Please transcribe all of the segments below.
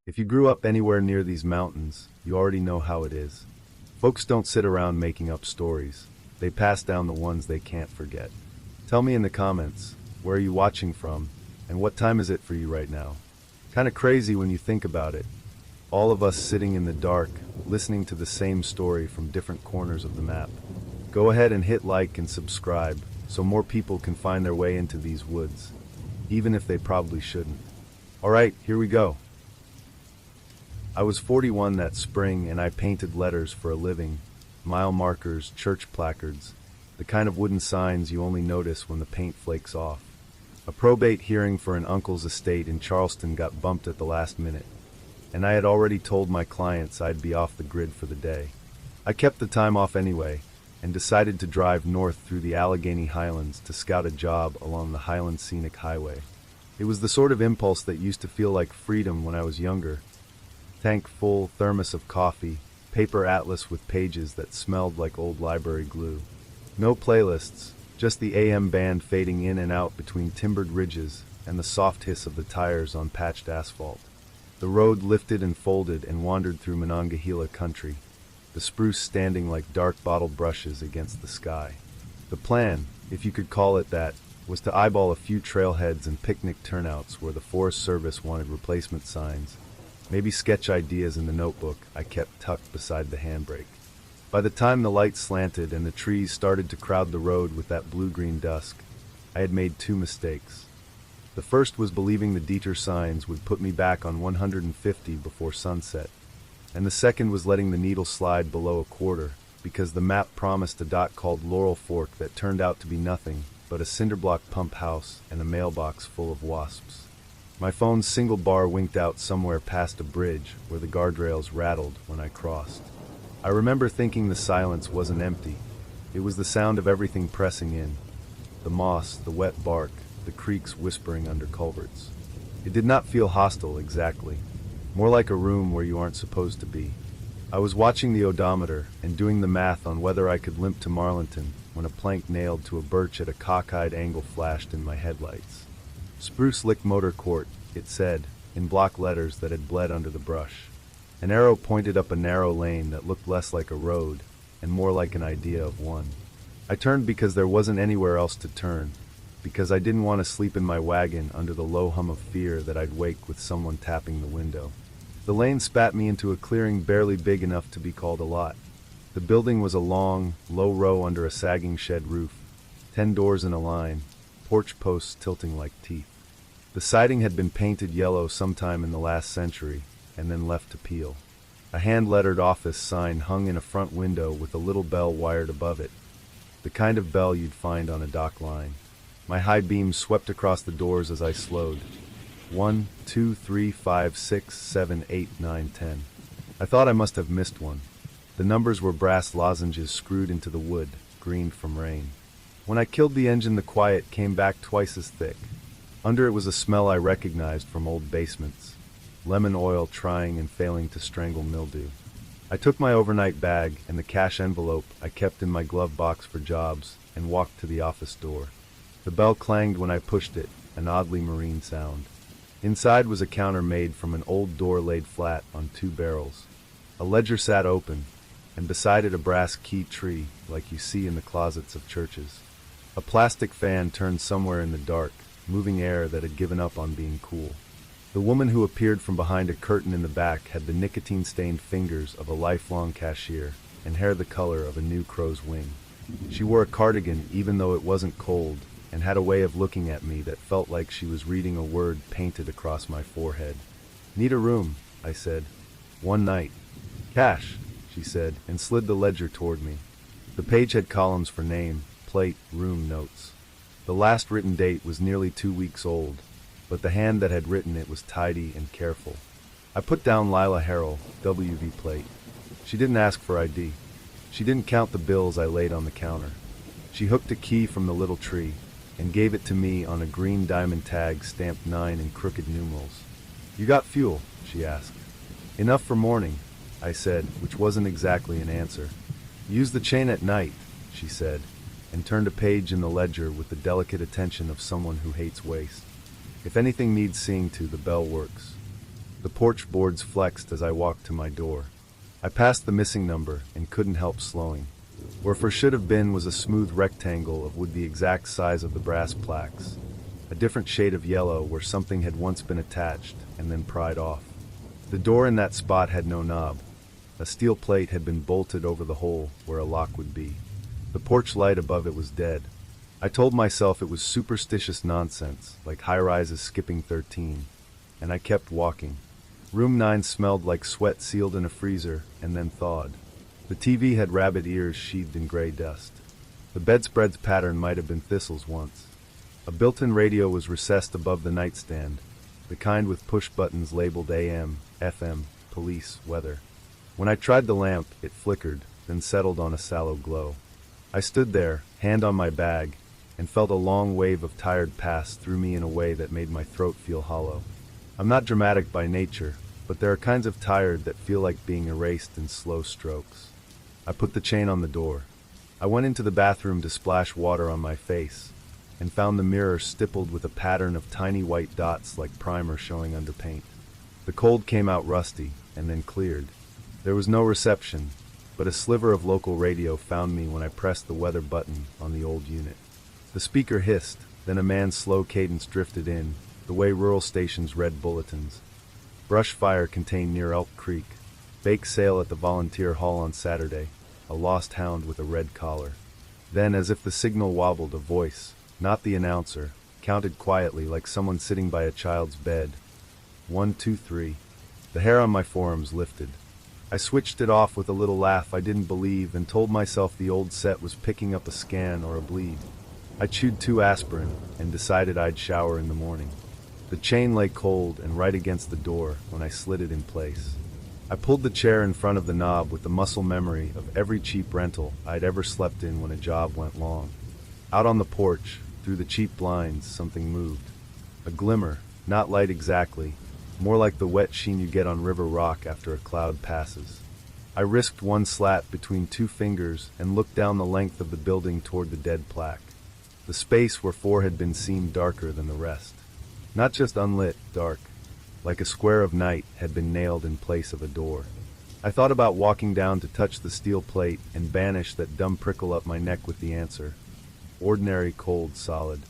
If you grew up anywhere near these mountains, you already know how it is. Folks don't sit around making up stories. They pass down the ones they can't forget. Tell me in the comments, where are you watching from, and what time is it for you right now? Kinda crazy when you think about it. All of us sitting in the dark, listening to the same story from different corners of the map. Go ahead and hit like and subscribe, so more people can find their way into these woods, even if they probably shouldn't. Alright, here we go. I was 41 that spring and I painted letters for a living, mile markers, church placards, the kind of wooden signs you only notice when the paint flakes off. A probate hearing for an uncle's estate in Charleston got bumped at the last minute, and I had already told my clients I'd be off the grid for the day. I kept the time off anyway, and decided to drive north through the Allegheny Highlands to scout a job along the Highland Scenic Highway. It was the sort of impulse that used to feel like freedom when I was younger. Tank full, thermos of coffee, paper atlas with pages that smelled like old library glue. No playlists, just the AM band fading in and out between timbered ridges and the soft hiss of the tires on patched asphalt. The road lifted and folded and wandered through Monongahela country, the spruce standing like dark bottle brushes against the sky. The plan, if you could call it that, was to eyeball a few trailheads and picnic turnouts where the Forest Service wanted replacement signs, maybe sketch ideas in the notebook I kept tucked beside the handbrake. By the time the light slanted and the trees started to crowd the road with that blue-green dusk, I had made two mistakes. The first was believing the Dieter signs would put me back on 150 before sunset, and the second was letting the needle slide below a quarter, because the map promised a dot called Laurel Fork that turned out to be nothing but a cinderblock pump house and a mailbox full of wasps. My phone's single bar winked out somewhere past a bridge where the guardrails rattled when I crossed. I remember thinking the silence wasn't empty. It was the sound of everything pressing in. The moss, the wet bark, the creeks whispering under culverts. It did not feel hostile exactly. More like a room where you aren't supposed to be. I was watching the odometer and doing the math on whether I could limp to Marlinton when a plank nailed to a birch at a cockeyed angle flashed in my headlights. Spruce Lick Motor Court, it said, in block letters that had bled under the brush. An arrow pointed up a narrow lane that looked less like a road and more like an idea of one. I turned because there wasn't anywhere else to turn, because I didn't want to sleep in my wagon under the low hum of fear that I'd wake with someone tapping the window. The lane spat me into a clearing barely big enough to be called a lot. The building was a long, low row under a sagging shed roof, 10 doors in a line, porch posts tilting like teeth. The siding had been painted yellow sometime in the last century, and then left to peel. A hand-lettered office sign hung in a front window with a little bell wired above it, the kind of bell you'd find on a dock line. My high beam swept across the doors as I slowed. 1, 2, 3, 5, 6, 7, 8, 9, 10. I thought I must have missed one. The numbers were brass lozenges screwed into the wood, greened from rain. When I killed the engine, the quiet came back twice as thick. Under it was a smell I recognized from old basements. Lemon oil trying and failing to strangle mildew. I took my overnight bag and the cash envelope I kept in my glove box for jobs and walked to the office door. The bell clanged when I pushed it, an oddly marine sound. Inside was a counter made from an old door laid flat on 2 barrels. A ledger sat open, and beside it a brass key tree like you see in the closets of churches. A plastic fan turned somewhere in the dark, moving air that had given up on being cool. The woman who appeared from behind a curtain in the back had the nicotine-stained fingers of a lifelong cashier and hair the color of a new crow's wing. She wore a cardigan even though it wasn't cold, and had a way of looking at me that felt like she was reading a word painted across my forehead. "Need a room," I said. "One night." "Cash," she said, and slid the ledger toward me. The page had columns for name, plate, room notes. The last written date was nearly 2 weeks old, but the hand that had written it was tidy and careful. I put down Lila Harrell, WV plate. She didn't ask for ID. She didn't count the bills I laid on the counter. She hooked a key from the little tree and gave it to me on a green diamond tag stamped 9 in crooked numerals. "You got fuel?" she asked. "Enough for morning," I said, which wasn't exactly an answer. "Use the chain at night," she said, and turned a page in the ledger with the delicate attention of someone who hates waste. "If anything needs seeing to, the bell works." The porch boards flexed as I walked to my door. I passed the missing number and couldn't help slowing. Where for should have been was a smooth rectangle of wood the exact size of the brass plaques. A different shade of yellow where something had once been attached and then pried off. The door in that spot had no knob. A steel plate had been bolted over the hole where a lock would be. The porch light above it was dead. I told myself it was superstitious nonsense, like high-rises skipping 13, and I kept walking. Room 9 smelled like sweat sealed in a freezer and then thawed. The TV had rabbit ears sheathed in gray dust. The bedspread's pattern might have been thistles once. A built-in radio was recessed above the nightstand, the kind with push buttons labeled AM, FM, police, weather. When I tried the lamp, it flickered, then settled on a sallow glow. I stood there, hand on my bag, and felt a long wave of tired pass through me in a way that made my throat feel hollow. I'm not dramatic by nature, but there are kinds of tired that feel like being erased in slow strokes. I put the chain on the door. I went into the bathroom to splash water on my face, and found the mirror stippled with a pattern of tiny white dots like primer showing under paint. The cold came out rusty, and then cleared. There was no reception, but a sliver of local radio found me when I pressed the weather button on the old unit. The speaker hissed, then a man's slow cadence drifted in, the way rural stations read bulletins. Brush fire contained near Elk Creek. Bake sale at the volunteer hall on Saturday. A lost hound with a red collar. Then, as if the signal wobbled, a voice, not the announcer, counted quietly like someone sitting by a child's bed. 1, 2, 3. The hair on my forearms lifted. I switched it off with a little laugh I didn't believe and told myself the old set was picking up a scan or a bleed. I chewed 2 aspirin and decided I'd shower in the morning. The chain lay cold and right against the door when I slid it in place. I pulled the chair in front of the knob with the muscle memory of every cheap rental I'd ever slept in when a job went long. Out on the porch, through the cheap blinds, something moved. A glimmer, not light exactly, more like the wet sheen you get on river rock after a cloud passes. I risked one slat between 2 fingers and looked down the length of the building toward the dead plaque. The space where 4 had been seemed darker than the rest. Not just unlit, dark. Like a square of night had been nailed in place of a door. I thought about walking down to touch the steel plate and banish that dumb prickle up my neck with the answer. Ordinary, cold, solid.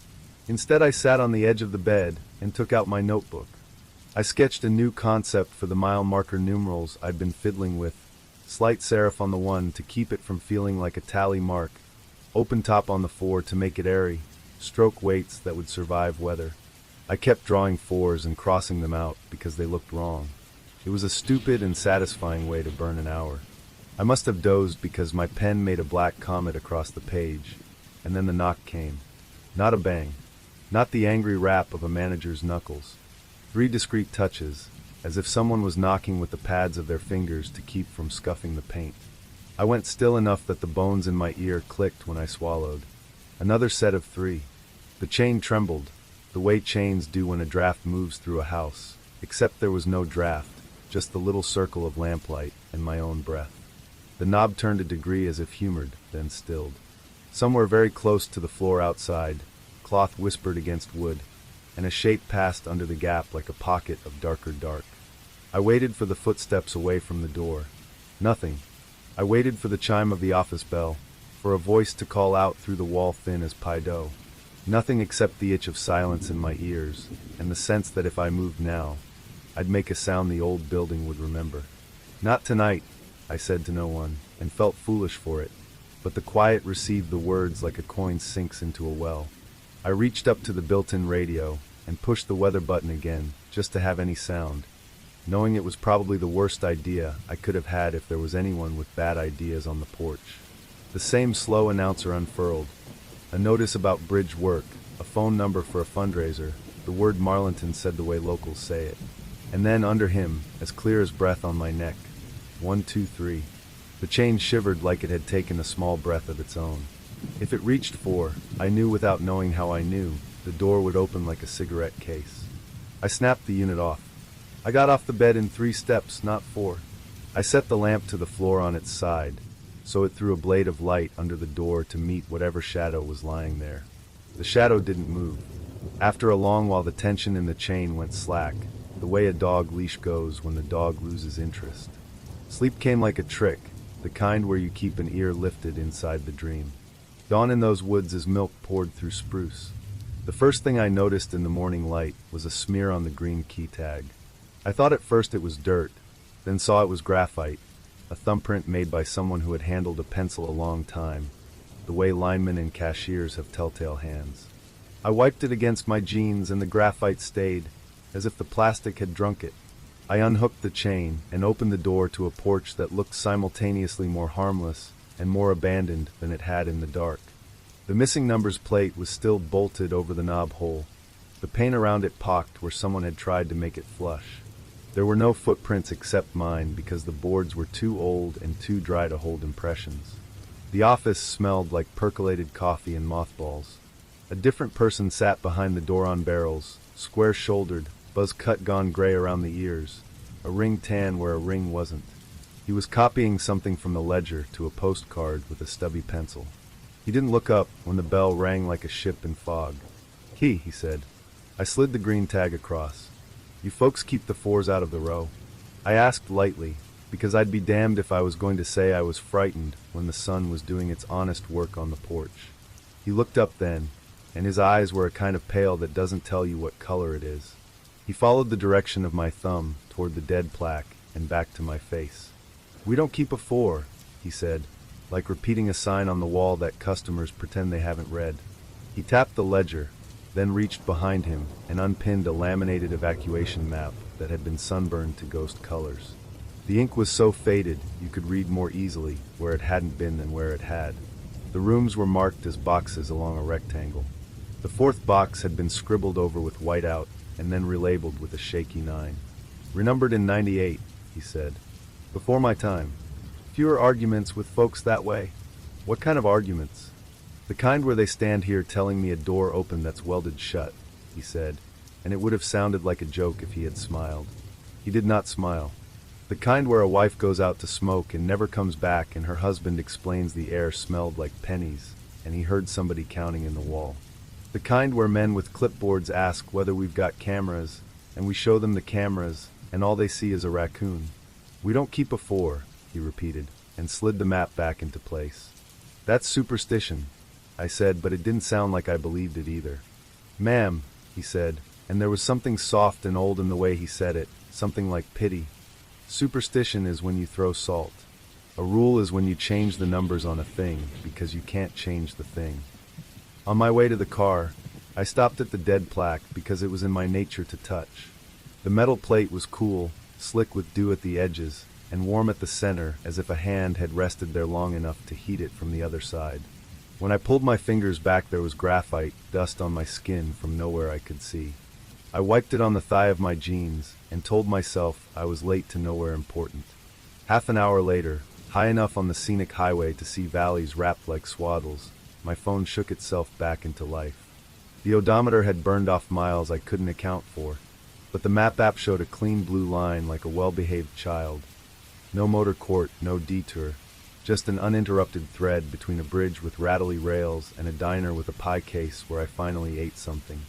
Instead, I sat on the edge of the bed and took out my notebook. I sketched a new concept for the mile marker numerals I'd been fiddling with. Slight serif on the 1 to keep it from feeling like a tally mark. Open top on the 4 to make it airy. Stroke weights that would survive weather. I kept drawing 4s and crossing them out because they looked wrong. It was a stupid and satisfying way to burn an hour. I must have dozed because my pen made a black comet across the page, and then the knock came. Not a bang. Not the angry rap of a manager's knuckles. 3 discreet touches, as if someone was knocking with the pads of their fingers to keep from scuffing the paint. I went still enough that the bones in my ear clicked when I swallowed. Another set of 3. The chain trembled, the way chains do when a draft moves through a house, except there was no draft, just the little circle of lamplight and my own breath. The knob turned a degree as if humored, then stilled. Somewhere very close to the floor outside, cloth whispered against wood, and a shape passed under the gap like a pocket of darker dark. I waited for the footsteps away from the door. Nothing. I waited for the chime of the office bell, for a voice to call out through the wall thin as pie dough. Nothing except the itch of silence in my ears, and the sense that if I moved now, I'd make a sound the old building would remember. Not tonight, I said to no one, and felt foolish for it, but the quiet received the words like a coin sinks into a well. I reached up to the built-in radio, and pushed the weather button again, just to have any sound, knowing it was probably the worst idea I could have had if there was anyone with bad ideas on the porch. The same slow announcer unfurled. A notice about bridge work, a phone number for a fundraiser, the word Marlinton said the way locals say it. And then under him, as clear as breath on my neck, 1, 2, 3. The chain shivered like it had taken a small breath of its own. If it reached 4, I knew without knowing how I knew, the door would open like a cigarette case. I snapped the unit off. I got off the bed in 3 steps, not 4. I set the lamp to the floor on its side, so it threw a blade of light under the door to meet whatever shadow was lying there. The shadow didn't move. After a long while the tension in the chain went slack, the way a dog leash goes when the dog loses interest. Sleep came like a trick, the kind where you keep an ear lifted inside the dream. Dawn in those woods is milk poured through spruce. The first thing I noticed in the morning light was a smear on the green key tag. I thought at first it was dirt, then saw it was graphite, a thumbprint made by someone who had handled a pencil a long time, the way linemen and cashiers have telltale hands. I wiped it against my jeans and the graphite stayed, as if the plastic had drunk it. I unhooked the chain and opened the door to a porch that looked simultaneously more harmless and more abandoned than it had in the dark. The missing numbers plate was still bolted over the knob hole, the paint around it pocked where someone had tried to make it flush. There were no footprints except mine because the boards were too old and too dry to hold impressions. The office smelled like percolated coffee and mothballs. A different person sat behind the door on barrels, square-shouldered, buzz cut gone gray around the ears, a ring tan where a ring wasn't. He was copying something from the ledger to a postcard with a stubby pencil. He didn't look up when the bell rang like a ship in fog. "Key," he said. I slid the green tag across. "You folks keep the fours out of the row?" I asked lightly, because I'd be damned if I was going to say I was frightened when the sun was doing its honest work on the porch. He looked up then, and his eyes were a kind of pale that doesn't tell you what color it is. He followed the direction of my thumb toward the dead plaque and back to my face. "We don't keep a four," he said, like repeating a sign on the wall that customers pretend they haven't read. He tapped the ledger, then reached behind him and unpinned a laminated evacuation map that had been sunburned to ghost colors. The ink was so faded you could read more easily where it hadn't been than where it had. The rooms were marked as boxes along a rectangle. The fourth box had been scribbled over with whiteout and then relabeled with a shaky 9. "Renumbered in 98, he said. "Before my time. Fewer arguments with folks that way." "What kind of arguments?" "The kind where they stand here telling me a door open that's welded shut," he said, and it would have sounded like a joke if he had smiled. He did not smile. "The kind where a wife goes out to smoke and never comes back and her husband explains the air smelled like pennies and he heard somebody counting in the wall. The kind where men with clipboards ask whether we've got cameras and we show them the cameras and all they see is a raccoon. We don't keep a four," he repeated, and slid the map back into place. "That's superstition," I said, but it didn't sound like I believed it either. "Ma'am," he said, and there was something soft and old in the way he said it, something like pity. "Superstition is when you throw salt. A rule is when you change the numbers on a thing because you can't change the thing." On my way to the car, I stopped at the dead plaque because it was in my nature to touch. The metal plate was cool, slick with dew at the edges, and warm at the center as if a hand had rested there long enough to heat it from the other side. When I pulled my fingers back there was graphite dust on my skin from nowhere I could see. I wiped it on the thigh of my jeans and told myself I was late to nowhere important. Half an hour later, high enough on the scenic highway to see valleys wrapped like swaddles, my phone shook itself back into life. The odometer had burned off miles I couldn't account for, but the map app showed a clean blue line like a well-behaved child. No motor court, no detour, just an uninterrupted thread between a bridge with rattly rails and a diner with a pie case where I finally ate something.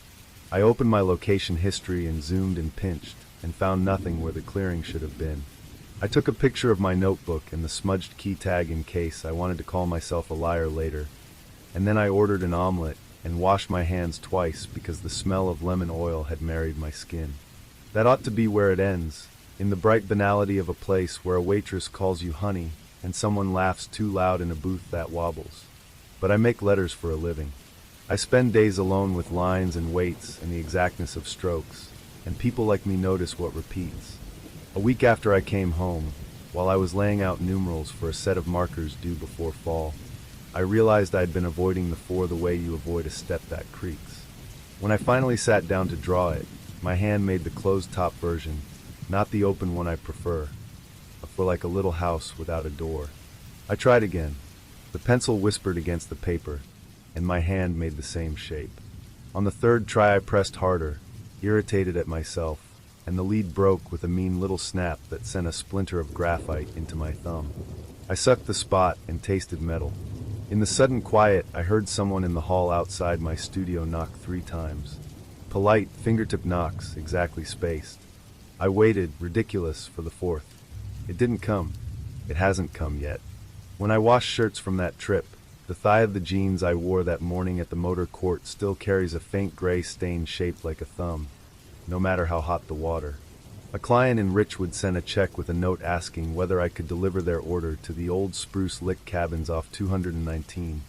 I opened my location history and zoomed and pinched, and found nothing where the clearing should have been. I took a picture of my notebook and the smudged key tag in case I wanted to call myself a liar later, and then I ordered an omelet and washed my hands twice because the smell of lemon oil had married my skin. That ought to be where it ends, in the bright banality of a place where a waitress calls you honey and someone laughs too loud in a booth that wobbles. But I make letters for a living. I spend days alone with lines and weights and the exactness of strokes, and people like me notice what repeats. A week after I came home, while I was laying out numerals for a set of markers due before fall, I realized I had been avoiding the four the way you avoid a step that creaks. When I finally sat down to draw it, my hand made the closed-top version, not the open one I prefer, for like a little house without a door. I tried again. The pencil whispered against the paper, and my hand made the same shape. On the third try I pressed harder, irritated at myself, and the lead broke with a mean little snap that sent a splinter of graphite into my thumb. I sucked the spot and tasted metal. In the sudden quiet, I heard someone in the hall outside my studio knock 3 times. Polite, fingertip knocks, exactly spaced. I waited, ridiculous, for the fourth. It didn't come. It hasn't come yet. When I wash shirts from that trip, the thigh of the jeans I wore that morning at the motor court still carries a faint gray stain shaped like a thumb, no matter how hot the water. A client in Richwood sent a check with a note asking whether I could deliver their order to the old Spruce Lick cabins off 219.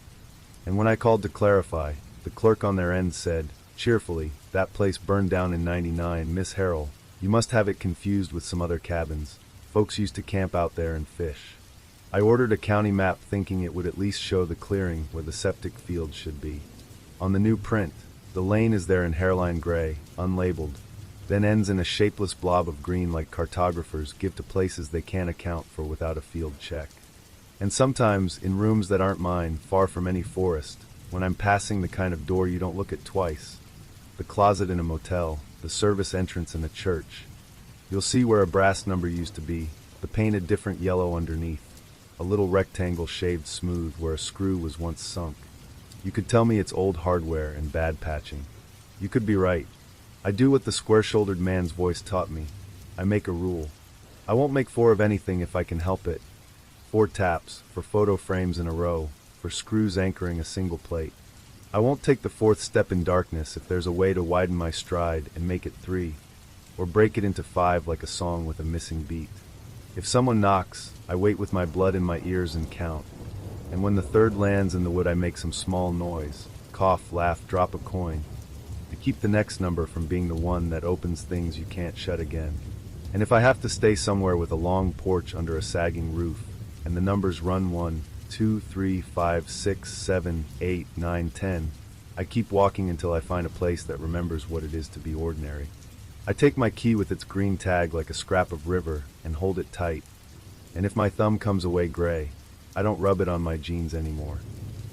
And when I called to clarify, the clerk on their end said, cheerfully, "That place burned down in '99, Miss Harrell. You must have it confused with some other cabins. Folks used to camp out there and fish." I ordered a county map thinking it would at least show the clearing where the septic field should be. On the new print, the lane is there in hairline gray, unlabeled, then ends in a shapeless blob of green like cartographers give to places they can't account for without a field check. And sometimes, in rooms that aren't mine, far from any forest, when I'm passing the kind of door you don't look at twice, the closet in a motel, the service entrance in a church, you'll see where a brass number used to be, the painted different yellow underneath, a little rectangle shaved smooth where a screw was once sunk. You could tell me it's old hardware and bad patching. You could be right. I do what the square-shouldered man's voice taught me. I make a rule. I won't make 4 of anything if I can help it. 4 taps, for photo frames in a row, for screws anchoring a single plate. I won't take the 4th step in darkness if there's a way to widen my stride and make it 3, or break it into 5 like a song with a missing beat. If someone knocks, I wait with my blood in my ears and count. And when the 3rd lands in the wood I make some small noise, cough, laugh, drop a coin, to keep the next number from being the one that opens things you can't shut again. And if I have to stay somewhere with a long porch under a sagging roof, and the numbers run 1, 2, 3, 5, 6, 7, 8, 9, 10, I keep walking until I find a place that remembers what it is to be ordinary. I take my key with its green tag like a scrap of river and hold it tight. And if my thumb comes away gray, I don't rub it on my jeans anymore.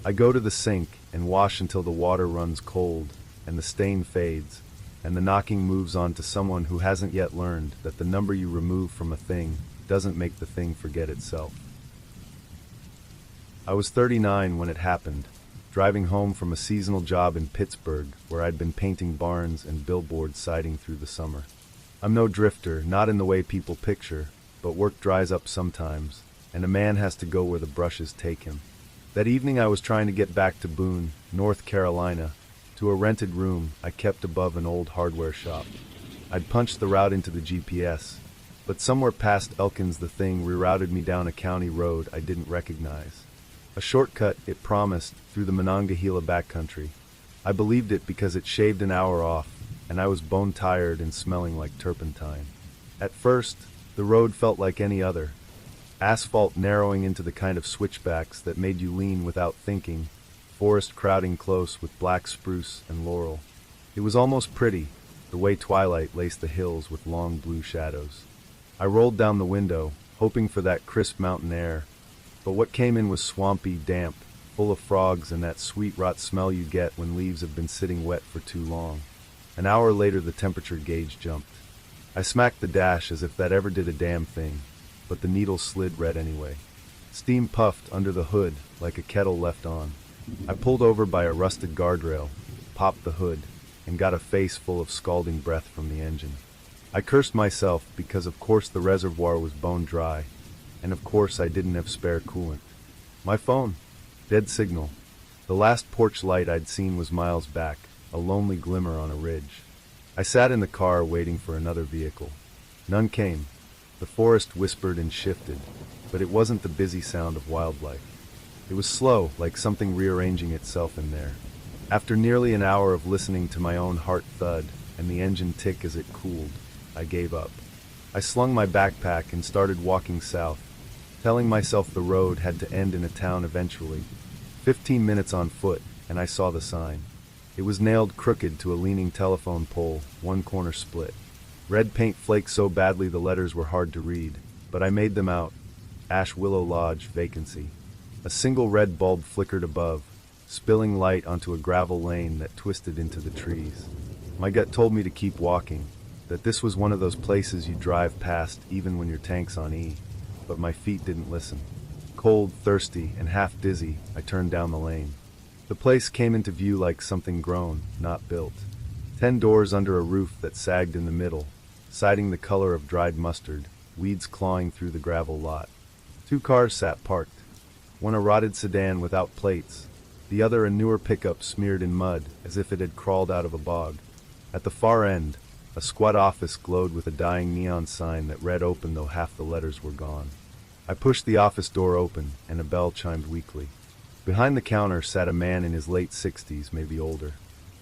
I go to the sink and wash until the water runs cold and the stain fades, and the knocking moves on to someone who hasn't yet learned that the number you remove from a thing doesn't make the thing forget itself. I was 39 when it happened, driving home from a seasonal job in Pittsburgh where I'd been painting barns and billboard siding through the summer. I'm no drifter, not in the way people picture, but work dries up sometimes, and a man has to go where the brushes take him. That evening I was trying to get back to Boone, North Carolina, to a rented room I kept above an old hardware shop. I'd punched the route into the GPS, but somewhere past Elkins the thing rerouted me down a county road I didn't recognize. A shortcut, it promised, through the Monongahela backcountry. I believed it because it shaved an hour off, and I was bone-tired and smelling like turpentine. At first, the road felt like any other. Asphalt narrowing into the kind of switchbacks that made you lean without thinking, forest crowding close with black spruce and laurel. It was almost pretty, the way twilight laced the hills with long blue shadows. I rolled down the window, hoping for that crisp mountain air, but what came in was swampy, damp, full of frogs and that sweet rot smell you get when leaves have been sitting wet for too long. An hour later the temperature gauge jumped. I smacked the dash as if that ever did a damn thing, but the needle slid red anyway. Steam puffed under the hood like a kettle left on. I pulled over by a rusted guardrail, popped the hood, and got a face full of scalding breath from the engine. I cursed myself because of course the reservoir was bone dry, and of course I didn't have spare coolant. My phone, dead signal. The last porch light I'd seen was miles back, a lonely glimmer on a ridge. I sat in the car waiting for another vehicle. None came. The forest whispered and shifted, but it wasn't the busy sound of wildlife. It was slow, like something rearranging itself in there. After nearly an hour of listening to my own heart thud and the engine tick as it cooled, I gave up. I slung my backpack and started walking south, telling myself the road had to end in a town eventually. 15 minutes on foot, and I saw the sign. It was nailed crooked to a leaning telephone pole, one corner split. Red paint flaked so badly the letters were hard to read, but I made them out. Ash Willow Lodge, vacancy. A single red bulb flickered above, spilling light onto a gravel lane that twisted into the trees. My gut told me to keep walking, that this was one of those places you drive past even when your tank's on E, but my feet didn't listen. Cold, thirsty, and half dizzy, I turned down the lane. The place came into view like something grown, not built. 10 doors under a roof that sagged in the middle, siding the color of dried mustard, weeds clawing through the gravel lot. 2 cars sat parked. One a rotted sedan without plates, the other a newer pickup smeared in mud as if it had crawled out of a bog. At the far end, a squat office glowed with a dying neon sign that read open though half the letters were gone. I pushed the office door open, and a bell chimed weakly. Behind the counter sat a man in his late 60s, maybe older.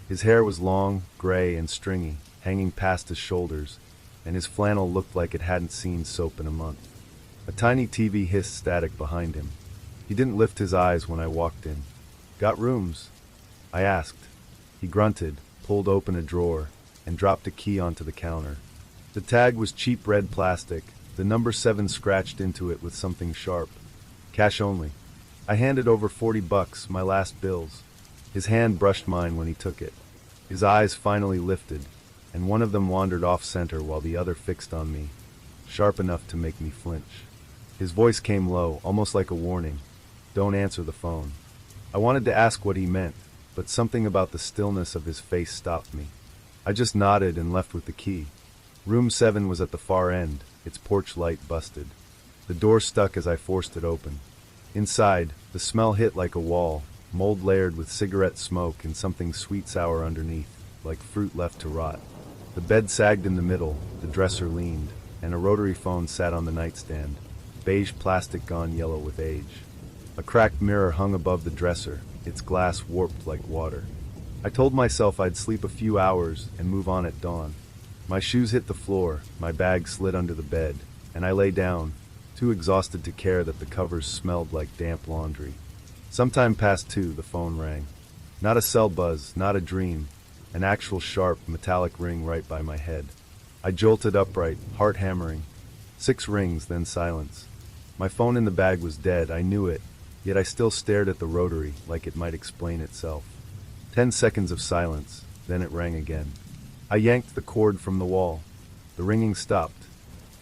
His hair was long, gray, and stringy, hanging past his shoulders, and his flannel looked like it hadn't seen soap in a month. A tiny TV hissed static behind him. He didn't lift his eyes when I walked in. "Got rooms?" I asked. He grunted, pulled open a drawer, and dropped a key onto the counter. The tag was cheap red plastic, the number 7 scratched into it with something sharp. "Cash only." I handed over $40, my last bills. His hand brushed mine when he took it. His eyes finally lifted, and one of them wandered off-center while the other fixed on me, sharp enough to make me flinch. His voice came low, almost like a warning. "Don't answer the phone." I wanted to ask what he meant, but something about the stillness of his face stopped me. I just nodded and left with the key. Room 7 was at the far end, its porch light busted. The door stuck as I forced it open. Inside, the smell hit like a wall, mold layered with cigarette smoke and something sweet-sour underneath, like fruit left to rot. The bed sagged in the middle, the dresser leaned, and a rotary phone sat on the nightstand, beige plastic gone yellow with age. A cracked mirror hung above the dresser, its glass warped like water. I told myself I'd sleep a few hours and move on at dawn. My shoes hit the floor, my bag slid under the bed, and I lay down, too exhausted to care that the covers smelled like damp laundry. Sometime past 2, the phone rang. Not a cell buzz, not a dream, an actual sharp, metallic ring right by my head. I jolted upright, heart hammering. 6 rings, then silence. My phone in the bag was dead, I knew it, yet I still stared at the rotary like it might explain itself. 10 seconds of silence, then it rang again. I yanked the cord from the wall. The ringing stopped.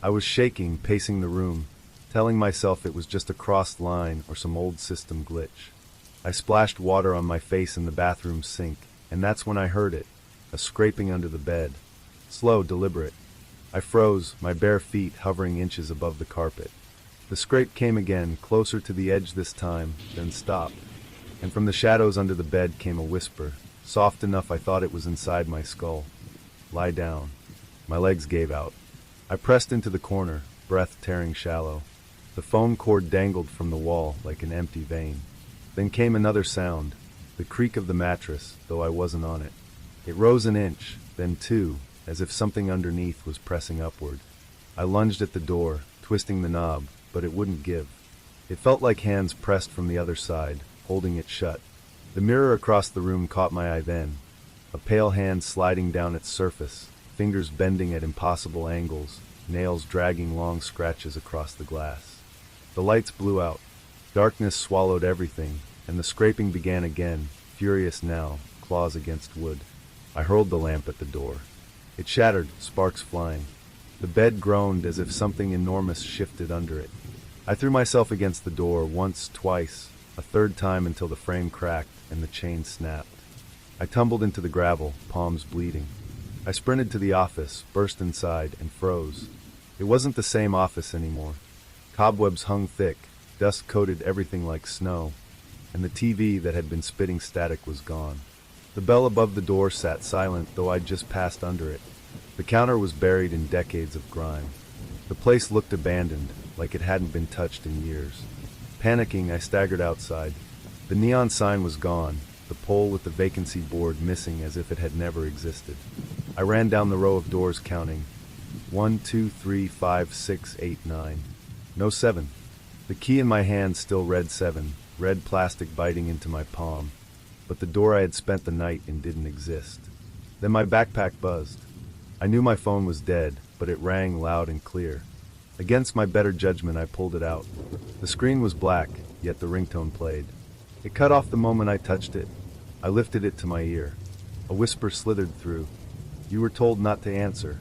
I was shaking, pacing the room, telling myself it was just a crossed line or some old system glitch. I splashed water on my face in the bathroom sink, and that's when I heard it, a scraping under the bed. Slow, deliberate. I froze, my bare feet hovering inches above the carpet. The scrape came again, closer to the edge this time, then stopped. And from the shadows under the bed came a whisper, soft enough I thought it was inside my skull. "Lie down." My legs gave out. I pressed into the corner, breath tearing shallow. The phone cord dangled from the wall like an empty vein. Then came another sound, the creak of the mattress, though I wasn't on it. It rose an inch, then 2, as if something underneath was pressing upward. I lunged at the door, twisting the knob, but it wouldn't give. It felt like hands pressed from the other side, holding it shut. The mirror across the room caught my eye then, a pale hand sliding down its surface, fingers bending at impossible angles, nails dragging long scratches across the glass. The lights blew out. Darkness swallowed everything, and the scraping began again, furious now, claws against wood. I hurled the lamp at the door. It shattered, sparks flying. The bed groaned as if something enormous shifted under it. I threw myself against the door once, twice, a third time until the frame cracked and the chain snapped. I tumbled into the gravel, palms bleeding. I sprinted to the office, burst inside, and froze. It wasn't the same office anymore. Cobwebs hung thick, dust coated everything like snow, and the TV that had been spitting static was gone. The bell above the door sat silent, though I'd just passed under it. The counter was buried in decades of grime. The place looked abandoned, like it hadn't been touched in years. Panicking, I staggered outside. The neon sign was gone, the pole with the vacancy board missing as if it had never existed. I ran down the row of doors counting. 1, 2, 3, 5, 6, 8, 9. No 7. The key in my hand still read 7, red plastic biting into my palm. But the door I had spent the night in didn't exist. Then my backpack buzzed. I knew my phone was dead, but it rang loud and clear. Against my better judgment, I pulled it out. The screen was black, yet the ringtone played. It cut off the moment I touched it. I lifted it to my ear. A whisper slithered through. "You were told not to answer."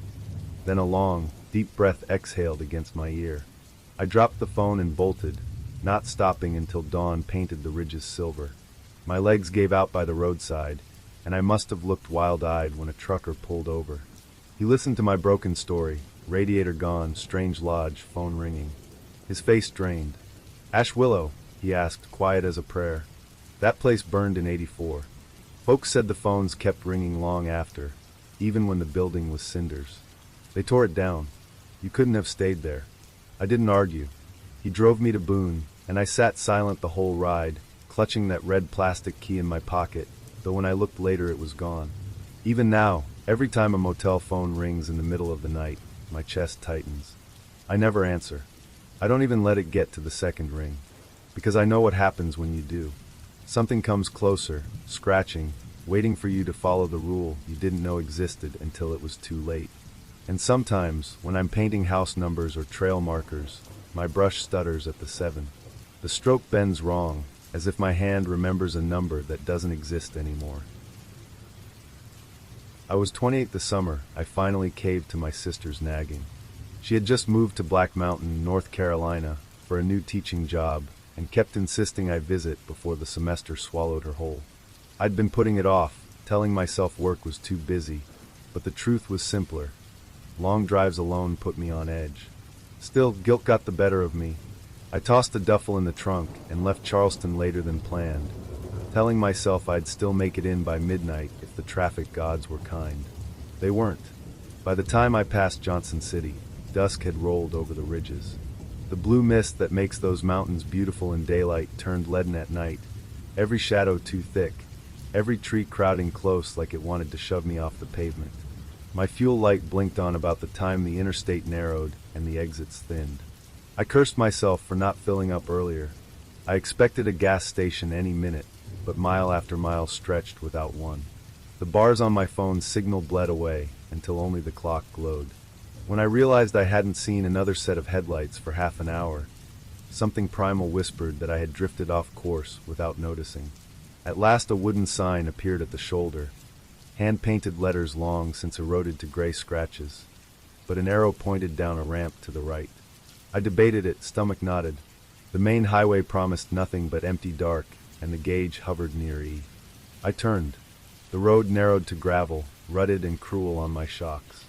Then a long, deep breath exhaled against my ear. I dropped the phone and bolted, not stopping until dawn painted the ridges silver. My legs gave out by the roadside, and I must have looked wild-eyed when a trucker pulled over. He listened to my broken story, radiator gone, strange lodge, phone ringing. His face drained. Ash Willow, he asked, quiet as a prayer. That place burned in '84. Folks said the phones kept ringing long after, even when the building was cinders. They tore it down. You couldn't have stayed there. I didn't argue. He drove me to Boone, and I sat silent the whole ride, clutching that red plastic key in my pocket, though when I looked later it was gone. Even now, every time a motel phone rings in the middle of the night, my chest tightens. I never answer. I don't even let it get to the second ring, because I know what happens when you do. Something comes closer, scratching, waiting for you to follow the rule you didn't know existed until it was too late. And sometimes, when I'm painting house numbers or trail markers, my brush stutters at the 7. The stroke bends wrong, as if my hand remembers a number that doesn't exist anymore. I was 28 this summer. I finally caved to my sister's nagging. She had just moved to Black Mountain, North Carolina, for a new teaching job, and kept insisting I visit before the semester swallowed her whole. I'd been putting it off, telling myself work was too busy, but the truth was simpler. Long drives alone put me on edge. Still, guilt got the better of me. I tossed the duffel in the trunk and left Charleston later than planned, telling myself I'd still make it in by midnight if the traffic gods were kind. They weren't. By the time I passed Johnson City, dusk had rolled over the ridges. The blue mist that makes those mountains beautiful in daylight turned leaden at night, every shadow too thick, every tree crowding close like it wanted to shove me off the pavement. My fuel light blinked on about the time the interstate narrowed and the exits thinned. I cursed myself for not filling up earlier. I expected a gas station any minute, but mile after mile stretched without one. The bars on my phone signal bled away until only the clock glowed. When I realized I hadn't seen another set of headlights for half an hour, something primal whispered that I had drifted off course without noticing. At last a wooden sign appeared at the shoulder, hand-painted letters long since eroded to gray scratches, but an arrow pointed down a ramp to the right. I debated it, stomach knotted. The main highway promised nothing but empty dark, and the gauge hovered near E. I turned. The road narrowed to gravel, rutted and cruel on my shocks.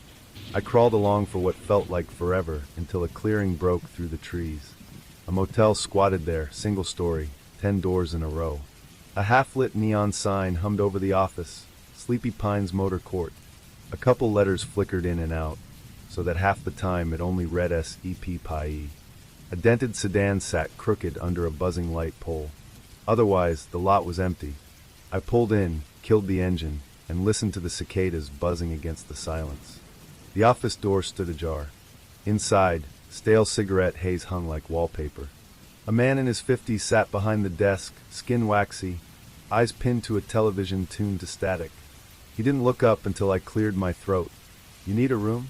I crawled along for what felt like forever until a clearing broke through the trees. A motel squatted there, single story, 10 doors in a row. A half-lit neon sign hummed over the office, Sleepy Pines Motor Court. A couple letters flickered in and out, so that half the time it only read SEP Pie. A dented sedan sat crooked under a buzzing light pole. Otherwise, the lot was empty. I pulled in, killed the engine, and listened to the cicadas buzzing against the silence. The office door stood ajar. Inside, stale cigarette haze hung like wallpaper. A man in his 50s sat behind the desk, skin waxy, eyes pinned to a television tuned to static. He didn't look up until I cleared my throat. "You need a room?"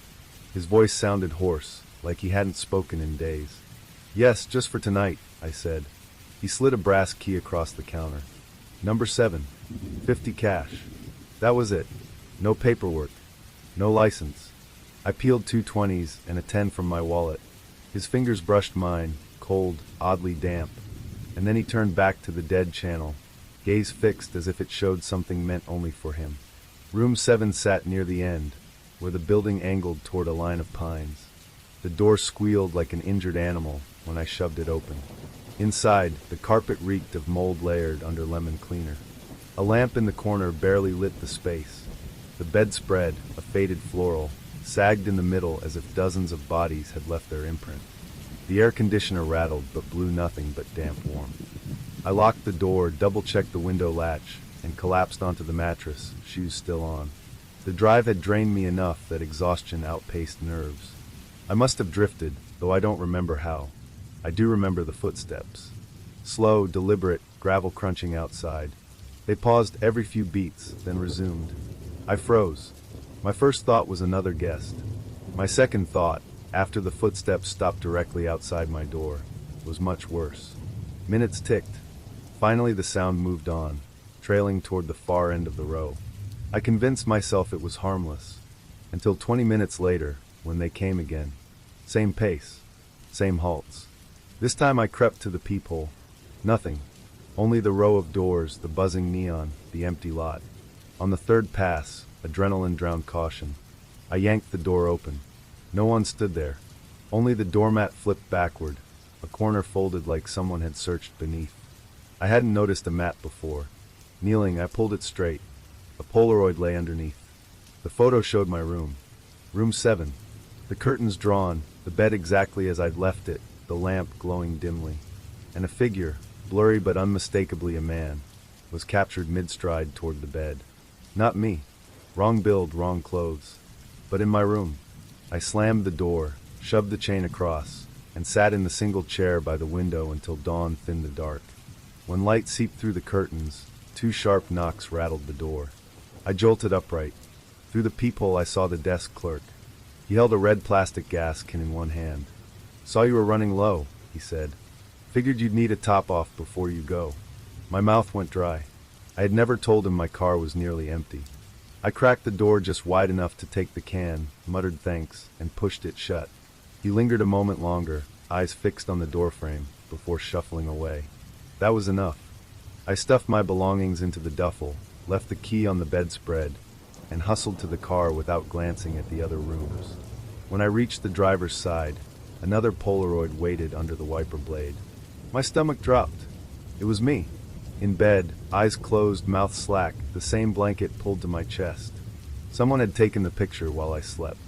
His voice sounded hoarse, like he hadn't spoken in days. "Yes, just for tonight," I said. He slid a brass key across the counter. "Number 7, 50 cash." That was it. No paperwork. No license. I peeled 2 20s and a 10 from my wallet. His fingers brushed mine, cold, oddly damp, and then he turned back to the dead channel, gaze fixed as if it showed something meant only for him. Room 7 sat near the end, where the building angled toward a line of pines. The door squealed like an injured animal when I shoved it open. Inside, the carpet reeked of mold layered under lemon cleaner. A lamp in the corner barely lit the space. The bedspread, a faded floral, sagged in the middle as if dozens of bodies had left their imprint. The air conditioner rattled but blew nothing but damp warmth. I locked the door, double-checked the window latch, and collapsed onto the mattress, shoes still on. The drive had drained me enough that exhaustion outpaced nerves. I must have drifted, though I don't remember how. I do remember the footsteps. Slow, deliberate, gravel crunching outside. They paused every few beats, then resumed. I froze. My first thought was another guest. My second thought, after the footsteps stopped directly outside my door, was much worse. Minutes ticked. Finally the sound moved on, trailing toward the far end of the row. I convinced myself it was harmless, until 20 minutes later, when they came again. Same pace, same halts. This time I crept to the peephole. Nothing. Only the row of doors, the buzzing neon, the empty lot. On the third pass, adrenaline drowned caution. I yanked the door open. No one stood there. Only the doormat flipped backward, a corner folded like someone had searched beneath. I hadn't noticed a mat before. Kneeling, I pulled it straight. A Polaroid lay underneath. The photo showed my room. Room 7. The curtains drawn, the bed exactly as I'd left it, the lamp glowing dimly. And a figure, blurry but unmistakably a man, was captured mid-stride toward the bed. Not me. Wrong build, wrong clothes. But in my room. I slammed the door, shoved the chain across, and sat in the single chair by the window until dawn thinned the dark. When light seeped through the curtains, 2 sharp knocks rattled the door. I jolted upright. Through the peephole I saw the desk clerk. He held a red plastic gas can in one hand. "Saw you were running low," he said. "Figured you'd need a top-off before you go." My mouth went dry. I had never told him my car was nearly empty. I cracked the door just wide enough to take the can, muttered thanks, and pushed it shut. He lingered a moment longer, eyes fixed on the doorframe, before shuffling away. That was enough. I stuffed my belongings into the duffel, left the key on the bedspread, and hustled to the car without glancing at the other rooms. When I reached the driver's side, another Polaroid waited under the wiper blade. My stomach dropped. It was me. In bed, eyes closed, mouth slack, the same blanket pulled to my chest. Someone had taken the picture while I slept.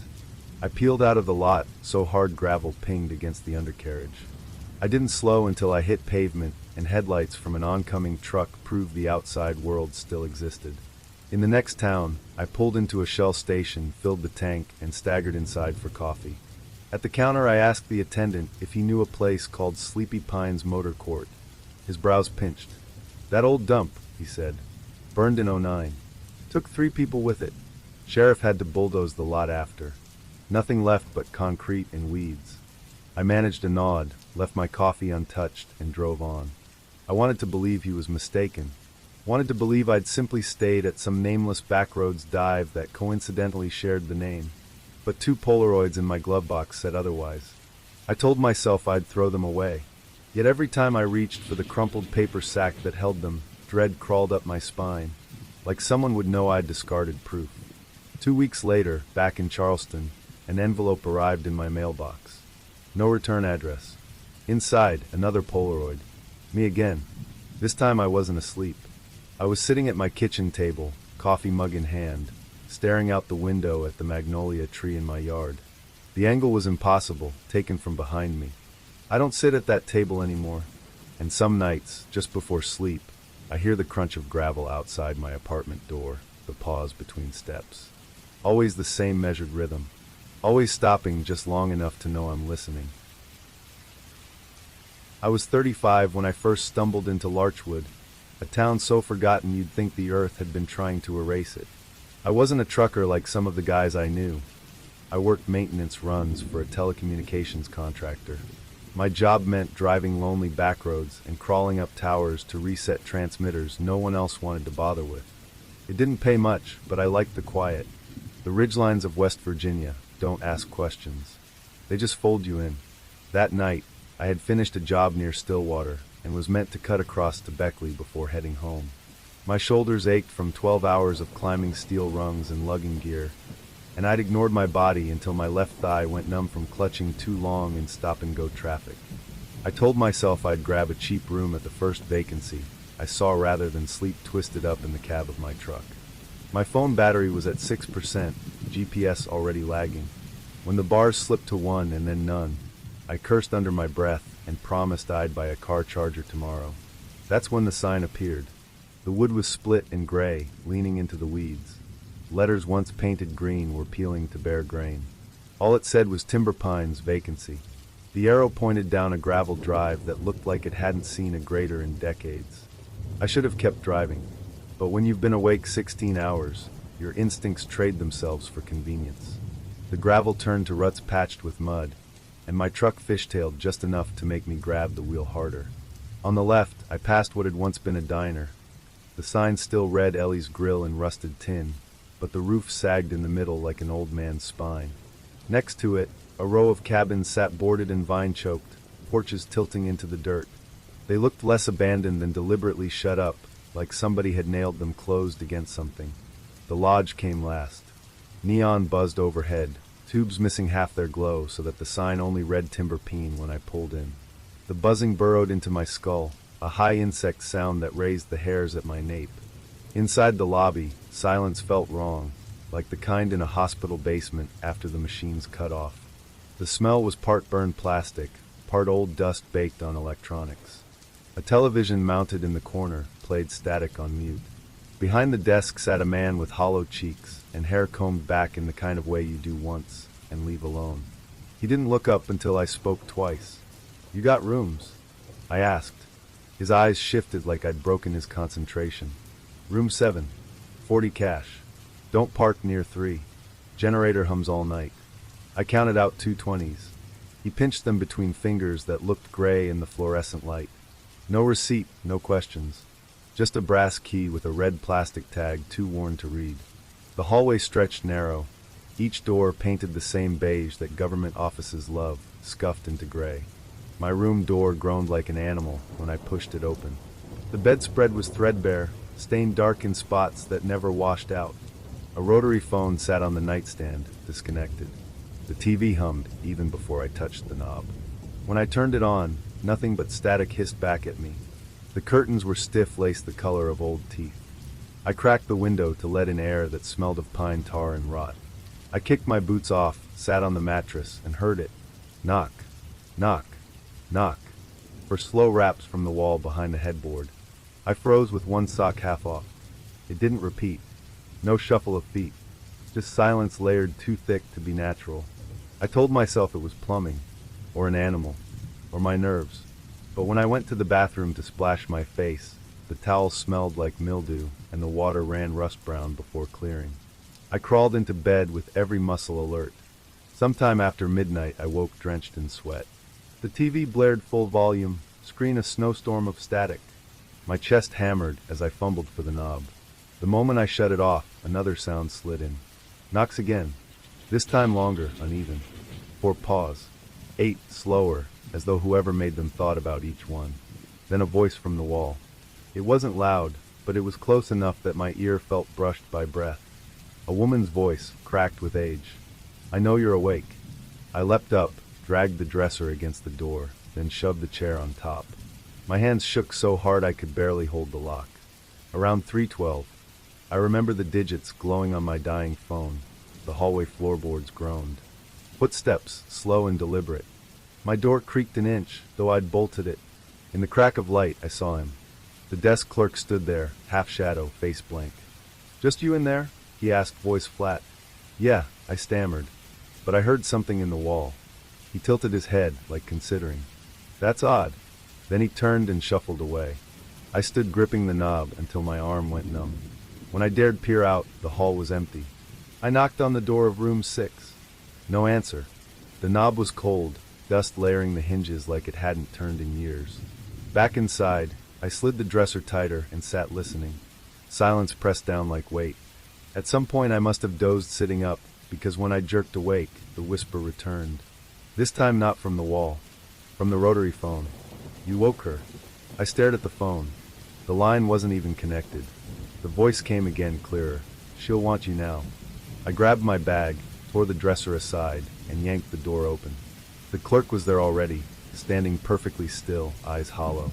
I peeled out of the lot, so hard gravel pinged against the undercarriage. I didn't slow until I hit pavement, and headlights from an oncoming truck proved the outside world still existed. In the next town, I pulled into a Shell station, filled the tank, and staggered inside for coffee. At the counter I asked the attendant if he knew a place called Sleepy Pines Motor Court. His brows pinched. "That old dump," he said. "Burned in '09. Took 3 people with it. Sheriff had to bulldoze the lot after. Nothing left but concrete and weeds." I managed a nod, left my coffee untouched, and drove on. I wanted to believe he was mistaken. Wanted to believe I'd simply stayed at some nameless backroads dive that coincidentally shared the name. But 2 Polaroids in my glove box said otherwise. I told myself I'd throw them away. Yet every time I reached for the crumpled paper sack that held them, dread crawled up my spine, like someone would know I'd discarded proof. 2 weeks later, back in Charleston, an envelope arrived in my mailbox. No return address. Inside, another Polaroid. Me again. This time I wasn't asleep. I was sitting at my kitchen table, coffee mug in hand, staring out the window at the magnolia tree in my yard. The angle was impossible, taken from behind me. I don't sit at that table anymore, and some nights, just before sleep, I hear the crunch of gravel outside my apartment door, the pause between steps. Always the same measured rhythm, always stopping just long enough to know I'm listening. I was 35 when I first stumbled into Larchwood, a town so forgotten you'd think the earth had been trying to erase it. I wasn't a trucker like some of the guys I knew. I worked maintenance runs for a telecommunications contractor. My job meant driving lonely backroads and crawling up towers to reset transmitters no one else wanted to bother with. It didn't pay much, but I liked the quiet. The ridgelines of West Virginia don't ask questions. They just fold you in. That night, I had finished a job near Stillwater and was meant to cut across to Beckley before heading home. My shoulders ached from 12 hours of climbing steel rungs and lugging gear, and I'd ignored my body until my left thigh went numb from clutching too long in stop-and-go traffic. I told myself I'd grab a cheap room at the first vacancy I saw rather than sleep twisted up in the cab of my truck. My phone battery was at 6%, GPS already lagging. When the bars slipped to 1 and then none, I cursed under my breath and promised I'd buy a car charger tomorrow. That's when the sign appeared. The wood was split and gray, leaning into the weeds. Letters once painted green were peeling to bare grain. All it said was Timber Pines vacancy. The arrow pointed down a gravel drive that looked like it hadn't seen a grader in decades. I should have kept driving, but when you've been awake 16 hours, your instincts trade themselves for convenience. The gravel turned to ruts patched with mud, and my truck fishtailed just enough to make me grab the wheel harder. On the left, I passed what had once been a diner. The sign still read Ellie's Grill in rusted tin, but the roof sagged in the middle like an old man's spine. Next to it, a row of cabins sat boarded and vine-choked, porches tilting into the dirt. They looked less abandoned than deliberately shut up, like somebody had nailed them closed against something. The lodge came last. Neon buzzed overhead, tubes missing half their glow so that the sign only read Timber Peen when I pulled in. The buzzing burrowed into my skull, a high insect sound that raised the hairs at my nape. Inside the lobby, silence felt wrong, like the kind in a hospital basement after the machines cut off. The smell was part burned plastic, part old dust baked on electronics. A television mounted in the corner played static on mute. Behind the desk sat a man with hollow cheeks and hair combed back in the kind of way you do once and leave alone. He didn't look up until I spoke twice. "You got rooms?" I asked. His eyes shifted like I'd broken his concentration. "Room 7. 40 cash. Don't park near 3. Generator hums all night." I counted out 220s. He pinched them between fingers that looked gray in the fluorescent light. No receipt, no questions. Just a brass key with a red plastic tag too worn to read. The hallway stretched narrow. Each door painted the same beige that government offices love, scuffed into gray. My room door groaned like an animal when I pushed it open. The bedspread was threadbare, stained dark in spots that never washed out. A rotary phone sat on the nightstand, disconnected. The TV hummed even before I touched the knob. When I turned it on, nothing but static hissed back at me. The curtains were stiff lace the color of old teeth. I cracked the window to let in air that smelled of pine tar and rot. I kicked my boots off, sat on the mattress, and heard it. Knock, knock, knock, for slow raps from the wall behind the headboard. I froze with one sock half off. It didn't repeat. No shuffle of feet. Just silence layered too thick to be natural. I told myself it was plumbing, or an animal, or my nerves. But when I went to the bathroom to splash my face, the towel smelled like mildew and the water ran rust brown before clearing. I crawled into bed with every muscle alert. Sometime after midnight I woke drenched in sweat. The TV blared full volume, screen a snowstorm of static. My chest hammered as I fumbled for the knob. The moment I shut it off, another sound slid in. Knocks again. This time longer, uneven. 4 pause. 8 slower, as though whoever made them thought about each one. Then a voice from the wall. It wasn't loud, but it was close enough that my ear felt brushed by breath. A woman's voice, cracked with age. "I know you're awake." I leapt up, dragged the dresser against the door, then shoved the chair on top. My hands shook so hard I could barely hold the lock. Around 3:12. I remember the digits glowing on my dying phone. The hallway floorboards groaned. Footsteps, slow and deliberate. My door creaked an inch, though I'd bolted it. In the crack of light, I saw him. The desk clerk stood there, half shadow, face blank. "Just you in there?" he asked, voice flat. "Yeah," I stammered. But I heard something in the wall. He tilted his head, like considering. "That's odd." Then he turned and shuffled away. I stood gripping the knob until my arm went numb. When I dared peer out, the hall was empty. I knocked on the door of room 6. No answer. The knob was cold, dust layering the hinges like it hadn't turned in years. Back inside, I slid the dresser tighter and sat listening. Silence pressed down like weight. At some point I must have dozed sitting up, because when I jerked awake, the whisper returned. This time not from the wall, from the rotary phone. "You woke her." I stared at the phone. The line wasn't even connected. The voice came again, clearer. "She'll want you now." I grabbed my bag, tore the dresser aside, and yanked the door open. The clerk was there already, standing perfectly still, eyes hollow.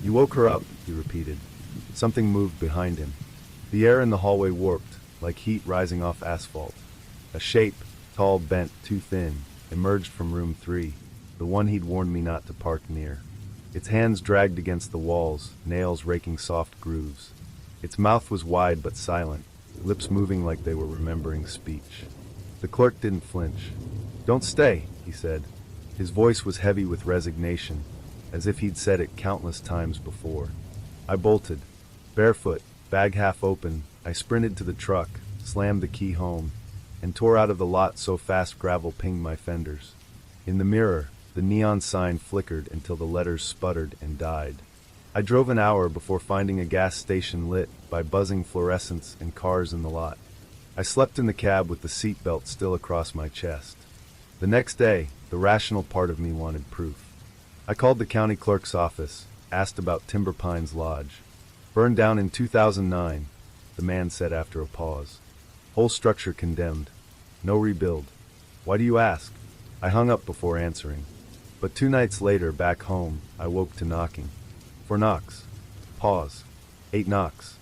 "You woke her up," he repeated. Something moved behind him. The air in the hallway warped, like heat rising off asphalt. A shape, tall, bent, too thin, emerged from room 3, the one he'd warned me not to park near. Its hands dragged against the walls, nails raking soft grooves. Its mouth was wide but silent, lips moving like they were remembering speech. The clerk didn't flinch. "Don't stay," he said. His voice was heavy with resignation, as if he'd said it countless times before. I bolted. Barefoot, bag half open, I sprinted to the truck, slammed the key home, and tore out of the lot so fast gravel pinged my fenders. In the mirror, the neon sign flickered until the letters sputtered and died. I drove an hour before finding a gas station lit by buzzing fluorescents and cars in the lot. I slept in the cab with the seatbelt still across my chest. The next day, the rational part of me wanted proof. I called the county clerk's office, asked about Timber Pines Lodge. "Burned down in 2009, the man said after a pause. "Whole structure condemned. No rebuild. Why do you ask? I hung up before answering. But 2 nights later, back home, I woke to knocking. 4 knocks. Pause. 8 knocks.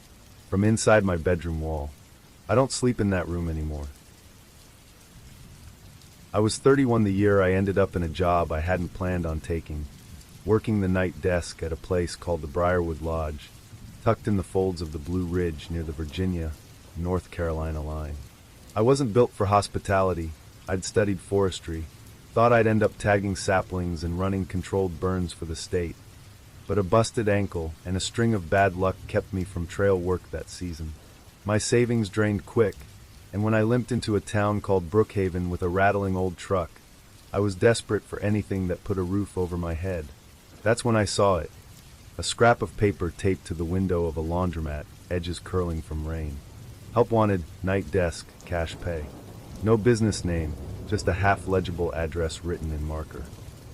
From inside my bedroom wall. I don't sleep in that room anymore. I was 31 the year I ended up in a job I hadn't planned on taking, working the night desk at a place called the Briarwood Lodge, tucked in the folds of the Blue Ridge near the Virginia-North Carolina line. I wasn't built for hospitality. I'd studied forestry, thought I'd end up tagging saplings and running controlled burns for the state. But a busted ankle and a string of bad luck kept me from trail work that season. My savings drained quick, and when I limped into a town called Brookhaven with a rattling old truck, I was desperate for anything that put a roof over my head. That's when I saw it. A scrap of paper taped to the window of a laundromat, edges curling from rain. Help wanted, night desk, cash pay. No business name, just a half-legible address written in marker.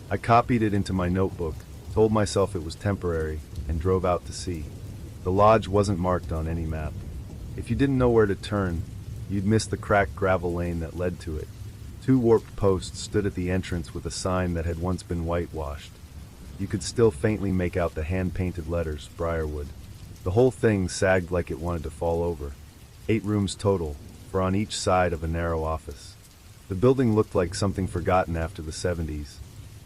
I copied it into my notebook, told myself it was temporary, and drove out to sea. The lodge wasn't marked on any map. If you didn't know where to turn, you'd miss the cracked gravel lane that led to it. 2 warped posts stood at the entrance with a sign that had once been whitewashed. You could still faintly make out the hand-painted letters, Briarwood. The whole thing sagged like it wanted to fall over. 8 rooms total, 4 on each side of a narrow office. The building looked like something forgotten after the 70s.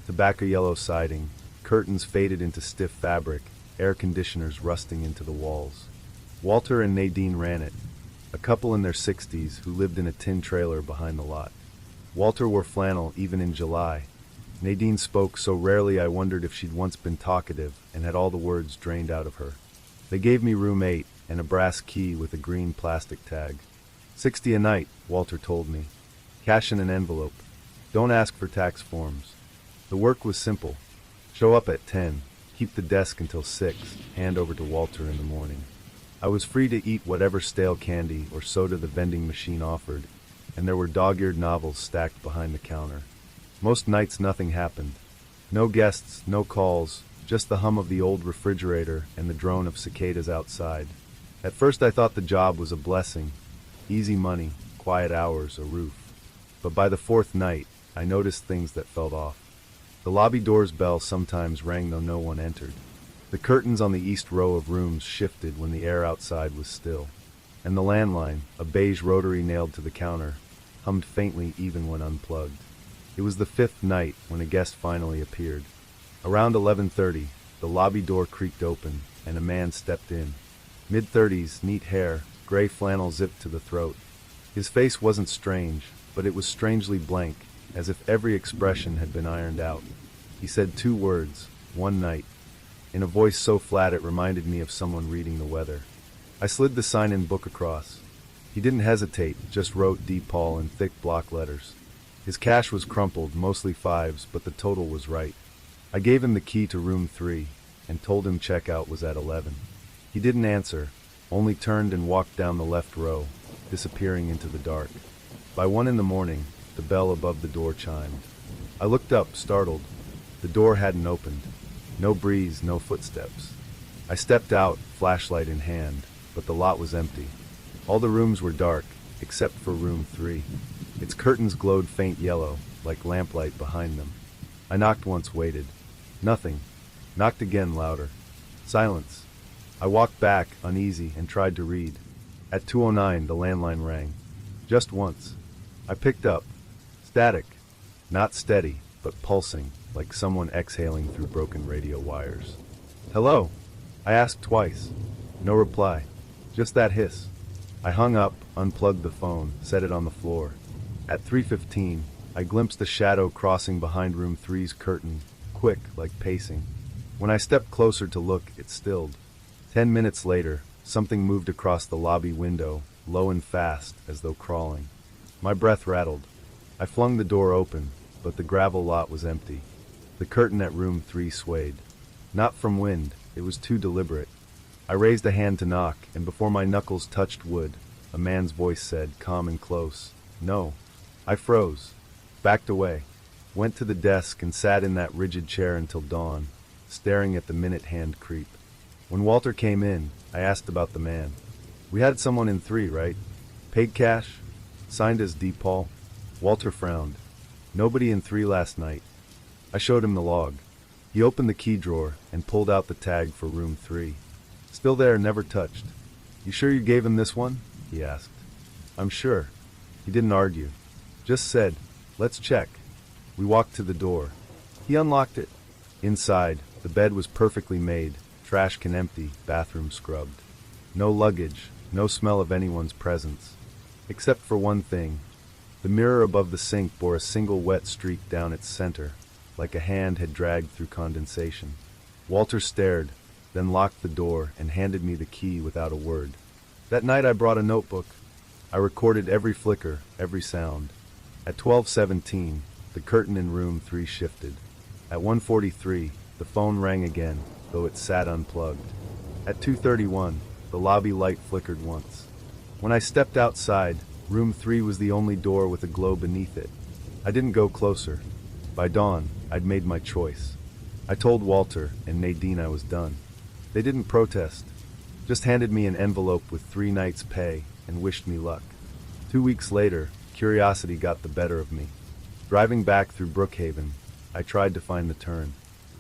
Tobacco yellow siding, curtains faded into stiff fabric, air conditioners rusting into the walls. Walter and Nadine ran it, a couple in their 60s who lived in a tin trailer behind the lot. Walter wore flannel even in July. Nadine spoke so rarely I wondered if she'd once been talkative and had all the words drained out of her. They gave me room 8 and a brass key with a green plastic tag. $60 a night, Walter told me. Cash in an envelope. Don't ask for tax forms. The work was simple. Show up at 10, keep the desk until 6, hand over to Walter in the morning. I was free to eat whatever stale candy or soda the vending machine offered, and there were dog-eared novels stacked behind the counter. Most nights nothing happened. No guests, no calls, just the hum of the old refrigerator and the drone of cicadas outside. At first I thought the job was a blessing. Easy money, quiet hours, a roof. But by the 4th night, I noticed things that felt off. The lobby door's bell sometimes rang though no one entered. The curtains on the east row of rooms shifted when the air outside was still. And the landline, a beige rotary nailed to the counter, hummed faintly even when unplugged. It was the 5th night when a guest finally appeared. Around 11:30, the lobby door creaked open, and a man stepped in. Mid-30s, neat hair, gray flannel zipped to the throat. His face wasn't strange, but it was strangely blank, as if every expression had been ironed out. He said 2 words, "One night," in a voice so flat it reminded me of someone reading the weather. I slid the sign-in book across. He didn't hesitate, just wrote D. Paul in thick block letters. His cash was crumpled, mostly 5s, but the total was right. I gave him the key to room 3, and told him checkout was at 11. He didn't answer, only turned and walked down the left row, disappearing into the dark. By 1 in the morning, the bell above the door chimed. I looked up, startled. The door hadn't opened. No breeze, no footsteps. I stepped out, flashlight in hand, but the lot was empty. All the rooms were dark, except for room 3. Its curtains glowed faint yellow, like lamplight behind them. I knocked once, waited. Nothing. Knocked again, louder. Silence. I walked back, uneasy, and tried to read. At 2:09, the landline rang. Just once. I picked up. Static. Not steady, but pulsing, like someone exhaling through broken radio wires. "Hello?" I asked twice. No reply. Just that hiss. I hung up, unplugged the phone, set it on the floor. At 3:15, I glimpsed a shadow crossing behind room 3's curtain, quick, like pacing. When I stepped closer to look, it stilled. 10 minutes later, something moved across the lobby window, low and fast, as though crawling. My breath rattled. I flung the door open, but the gravel lot was empty. The curtain at room 3 swayed. Not from wind, it was too deliberate. I raised a hand to knock, and before my knuckles touched wood, a man's voice said, calm and close, "No." I froze, backed away, went to the desk and sat in that rigid chair until dawn, staring at the minute hand creep. When Walter came in, I asked about the man. "We had someone in 3, right? Paid cash? Signed as D. Paul?" Walter frowned. Nobody in 3 last night. I showed him the log. He opened the key drawer and pulled out the tag for room 3. Still there, never touched. You sure you gave him this one? He asked. I'm sure. He didn't argue. Just said, let's check. We walked to the door. He unlocked it. Inside, the bed was perfectly made, trash can empty, bathroom scrubbed. No luggage, no smell of anyone's presence. Except for one thing. The mirror above the sink bore a single wet streak down its center, like a hand had dragged through condensation. Walter stared, then locked the door and handed me the key without a word. That night I brought a notebook. I recorded every flicker, every sound. At 12:17, the curtain in room 3 shifted. At 1:43, the phone rang again, though it sat unplugged. At 2:31, the lobby light flickered once. When I stepped outside, room 3 was the only door with a glow beneath it. I didn't go closer. By dawn, I'd made my choice. I told Walter and Nadine I was done. They didn't protest, just handed me an envelope with 3 nights' pay and wished me luck. 2 weeks later, curiosity got the better of me. Driving back through Brookhaven, I tried to find the turn.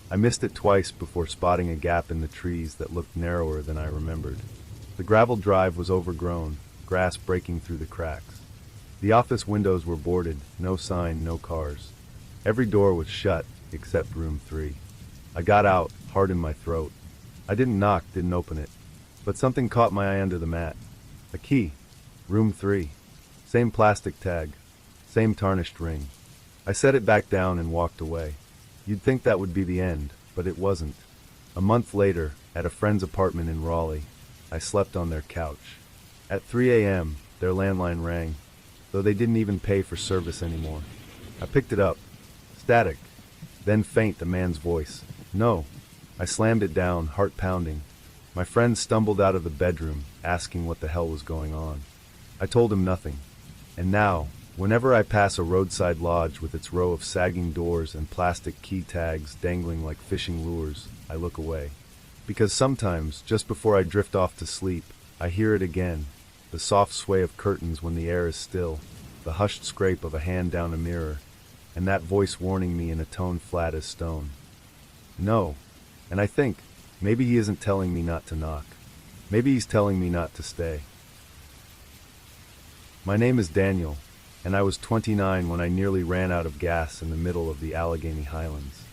I missed it twice before spotting a gap in the trees that looked narrower than I remembered. The gravel drive was overgrown, grass breaking through the cracks. The office windows were boarded, no sign, no cars. Every door was shut, except room 3. I got out, heart in my throat. I didn't knock, didn't open it. But something caught my eye under the mat. A key. Room 3. Same plastic tag. Same tarnished ring. I set it back down and walked away. You'd think that would be the end, but it wasn't. A month later, at a friend's apartment in Raleigh, I slept on their couch. At 3 a.m., their landline rang, though they didn't even pay for service anymore. I picked it up. Static. Then faint, a man's voice. No. I slammed it down, heart pounding. My friend stumbled out of the bedroom, asking what the hell was going on. I told him nothing. And now, whenever I pass a roadside lodge with its row of sagging doors and plastic key tags dangling like fishing lures, I look away. Because sometimes, just before I drift off to sleep, I hear it again, the soft sway of curtains when the air is still, the hushed scrape of a hand down a mirror, and that voice warning me in a tone flat as stone. No. And I think, maybe he isn't telling me not to knock. Maybe he's telling me not to stay. My name is Daniel, and I was 29 when I nearly ran out of gas in the middle of the Allegheny Highlands.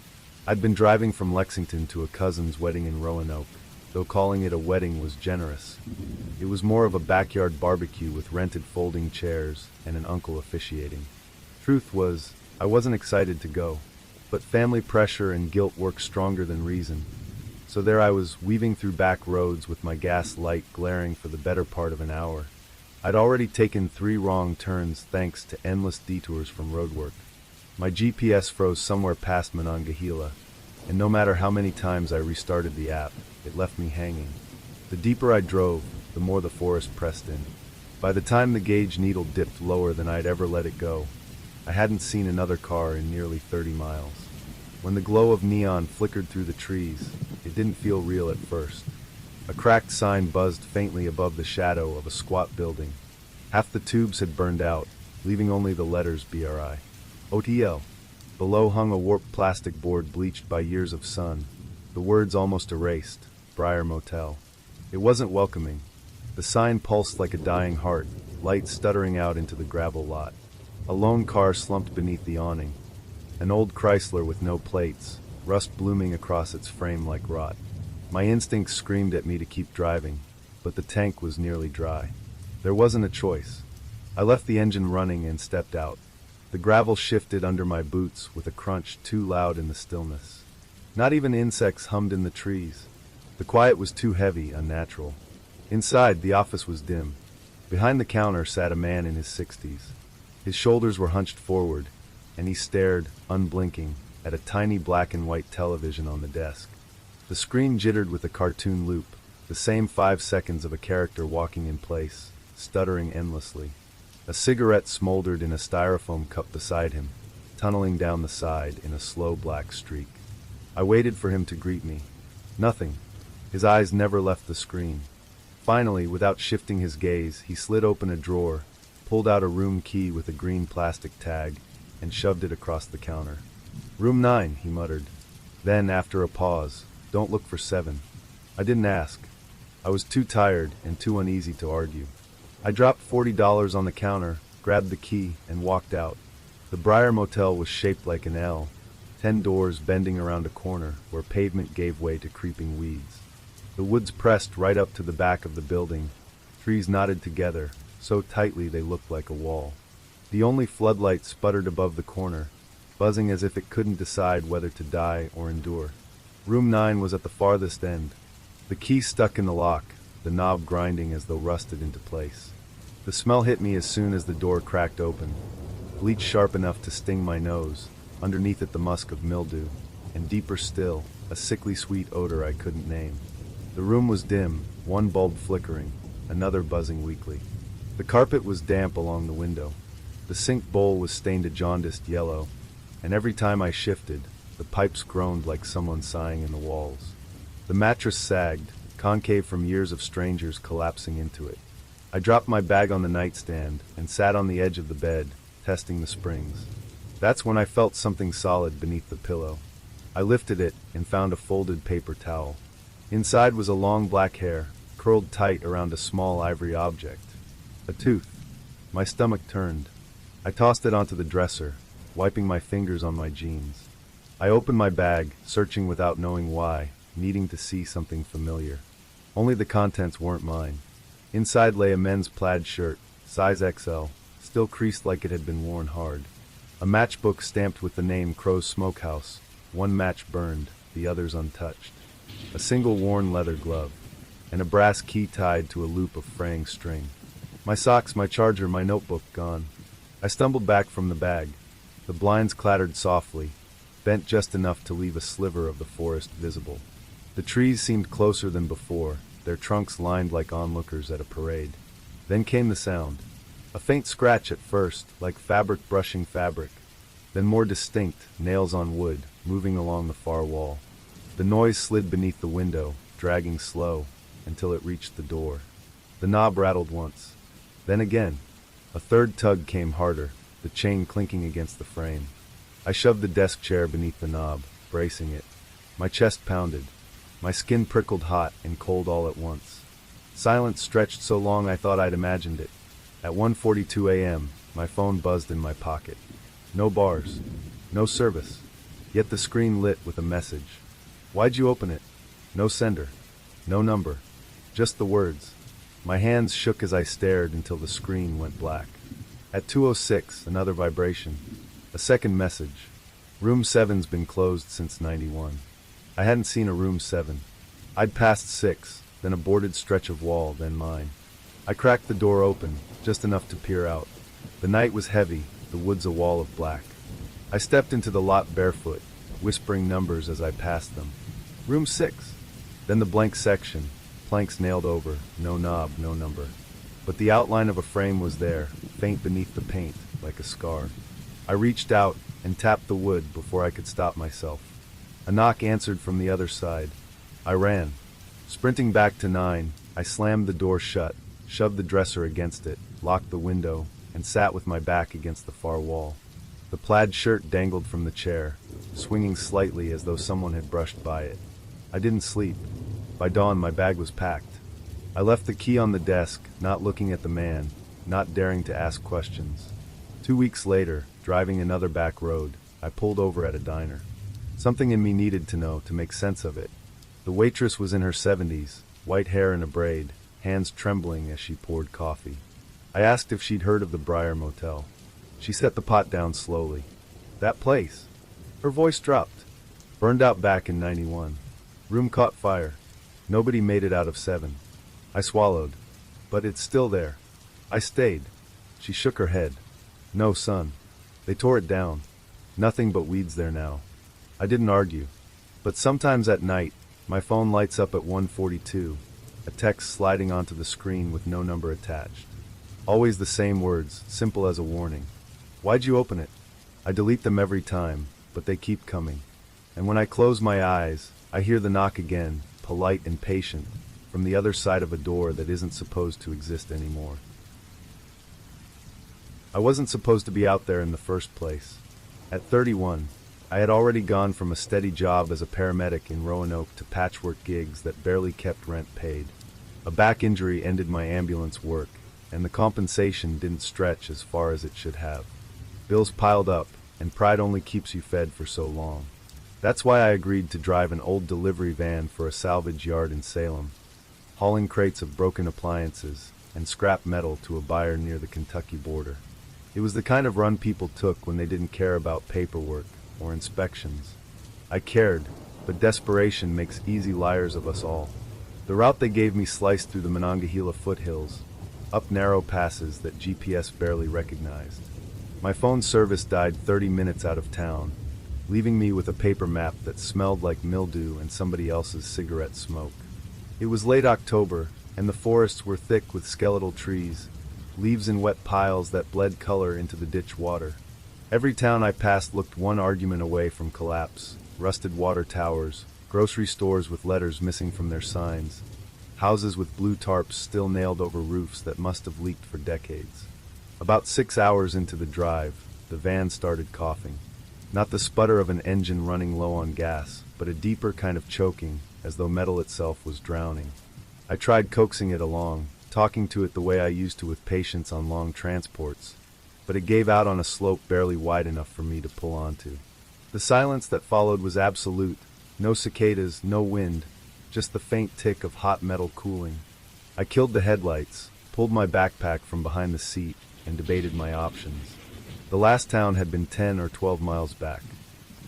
I'd been driving from Lexington to a cousin's wedding in Roanoke, though calling it a wedding was generous. It was more of a backyard barbecue with rented folding chairs and an uncle officiating. Truth was, I wasn't excited to go, but family pressure and guilt worked stronger than reason. So there I was, weaving through back roads with my gas light glaring for the better part of an hour. I'd already taken 3 wrong turns thanks to endless detours from roadwork. My GPS froze somewhere past Monongahela, and no matter how many times I restarted the app, it left me hanging. The deeper I drove, the more the forest pressed in. By the time the gauge needle dipped lower than I'd ever let it go, I hadn't seen another car in nearly 30 miles. When the glow of neon flickered through the trees, it didn't feel real at first. A cracked sign buzzed faintly above the shadow of a squat building. Half the tubes had burned out, leaving only the letters BRI. OTL. Below hung a warped plastic board bleached by years of sun. The words almost erased. Briar Motel. It wasn't welcoming. The sign pulsed like a dying heart, light stuttering out into the gravel lot. A lone car slumped beneath the awning. An old Chrysler with no plates, rust blooming across its frame like rot. My instincts screamed at me to keep driving, but the tank was nearly dry. There wasn't a choice. I left the engine running and stepped out. The gravel shifted under my boots with a crunch too loud in the stillness. Not even insects hummed in the trees. The quiet was too heavy, unnatural. Inside, the office was dim. Behind the counter sat a man in his 60s. His shoulders were hunched forward, and he stared, unblinking, at a tiny black and white television on the desk. The screen jittered with a cartoon loop, the same 5 seconds of a character walking in place, stuttering endlessly. A cigarette smoldered in a styrofoam cup beside him, tunneling down the side in a slow black streak. I waited for him to greet me. Nothing. His eyes never left the screen. Finally, without shifting his gaze, he slid open a drawer, pulled out a room key with a green plastic tag, and shoved it across the counter. "Room 9, he muttered. Then, after a pause, "Don't look for 7. I didn't ask. I was too tired and too uneasy to argue. I dropped $40 on the counter, grabbed the key, and walked out. The Briar Motel was shaped like an L, 10 doors bending around a corner where pavement gave way to creeping weeds. The woods pressed right up to the back of the building, trees knotted together, so tightly they looked like a wall. The only floodlight sputtered above the corner, buzzing as if it couldn't decide whether to die or endure. Room 9 was at the farthest end. The key stuck in the lock, the knob grinding as though rusted into place. The smell hit me as soon as the door cracked open, bleach sharp enough to sting my nose, underneath it the musk of mildew, and deeper still, a sickly sweet odor I couldn't name. The room was dim, one bulb flickering, another buzzing weakly. The carpet was damp along the window. The sink bowl was stained a jaundiced yellow, and every time I shifted, the pipes groaned like someone sighing in the walls. The mattress sagged, concave from years of strangers collapsing into it. I dropped my bag on the nightstand and sat on the edge of the bed, testing the springs. That's when I felt something solid beneath the pillow. I lifted it and found a folded paper towel. Inside was a long black hair, curled tight around a small ivory object. A tooth. My stomach turned. I tossed it onto the dresser, wiping my fingers on my jeans. I opened my bag, searching without knowing why, needing to see something familiar. Only the contents weren't mine. Inside lay a men's plaid shirt, size XL, still creased like it had been worn hard. A matchbook stamped with the name Crow's Smokehouse, one match burned, the others untouched. A single worn leather glove, and a brass key tied to a loop of fraying string. My socks, my charger, my notebook gone. I stumbled back from the bag. The blinds clattered softly, bent just enough to leave a sliver of the forest visible. The trees seemed closer than before, their trunks lined like onlookers at a parade. Then came the sound. A faint scratch at first, like fabric brushing fabric. Then more distinct, nails on wood, moving along the far wall. The noise slid beneath the window, dragging slow, until it reached the door. The knob rattled once. Then again. A third tug came harder, the chain clinking against the frame. I shoved the desk chair beneath the knob, bracing it. My chest pounded. My skin prickled hot and cold all at once. Silence stretched so long I thought I'd imagined it. At 1:42 a.m., my phone buzzed in my pocket. No bars. No service. Yet the screen lit with a message. Why'd you open it? No sender. No number. Just the words. My hands shook as I stared until the screen went black. At 2:06, another vibration. A second message. Room 7's been closed since '91. I hadn't seen a room 7. I'd passed 6, then a boarded stretch of wall, then mine. I cracked the door open, just enough to peer out. The night was heavy, the woods a wall of black. I stepped into the lot barefoot, whispering numbers as I passed them. Room 6. Then the blank section, planks nailed over, no knob, no number. But the outline of a frame was there, faint beneath the paint, like a scar. I reached out and tapped the wood before I could stop myself. A knock answered from the other side. I ran. Sprinting back to 9, I slammed the door shut, shoved the dresser against it, locked the window, and sat with my back against the far wall. The plaid shirt dangled from the chair, swinging slightly as though someone had brushed by it. I didn't sleep. By dawn, my bag was packed. I left the key on the desk, not looking at the man, not daring to ask questions. 2 weeks later, driving another back road, I pulled over at a diner. Something in me needed to know to make sense of it. The waitress was in her 70s, white hair in a braid, hands trembling as she poured coffee. I asked if she'd heard of the Briar Motel. She set the pot down slowly. That place. Her voice dropped. Burned out back in '91. Room caught fire. Nobody made it out of 7. I swallowed. But it's still there. I stayed. She shook her head. No, son. They tore it down. Nothing but weeds there now. I didn't argue. But sometimes at night, my phone lights up at 1:42, a text sliding onto the screen with no number attached. Always the same words, simple as a warning. Why'd you open it? I delete them every time, but they keep coming. And when I close my eyes, I hear the knock again, polite and patient, from the other side of a door that isn't supposed to exist anymore. I wasn't supposed to be out there in the first place. At 31, I had already gone from a steady job as a paramedic in Roanoke to patchwork gigs that barely kept rent paid. A back injury ended my ambulance work, and the compensation didn't stretch as far as it should have. Bills piled up, and pride only keeps you fed for so long. That's why I agreed to drive an old delivery van for a salvage yard in Salem, hauling crates of broken appliances and scrap metal to a buyer near the Kentucky border. It was the kind of run people took when they didn't care about paperwork or inspections. I cared, but desperation makes easy liars of us all. The route they gave me sliced through the Monongahela foothills, up narrow passes that GPS barely recognized. My phone service died 30 minutes out of town, leaving me with a paper map that smelled like mildew and somebody else's cigarette smoke. It was late October, and the forests were thick with skeletal trees, leaves in wet piles that bled color into the ditch water. Every town I passed looked one argument away from collapse: rusted water towers, grocery stores with letters missing from their signs, houses with blue tarps still nailed over roofs that must have leaked for decades. About 6 hours into the drive, the van started coughing. Not the sputter of an engine running low on gas, but a deeper kind of choking, as though metal itself was drowning. I tried coaxing it along, talking to it the way I used to with patients on long transports, but it gave out on a slope barely wide enough for me to pull onto. The silence that followed was absolute. No cicadas, no wind, just the faint tick of hot metal cooling. I killed the headlights, pulled my backpack from behind the seat, and debated my options. The last town had been 10 or 12 miles back.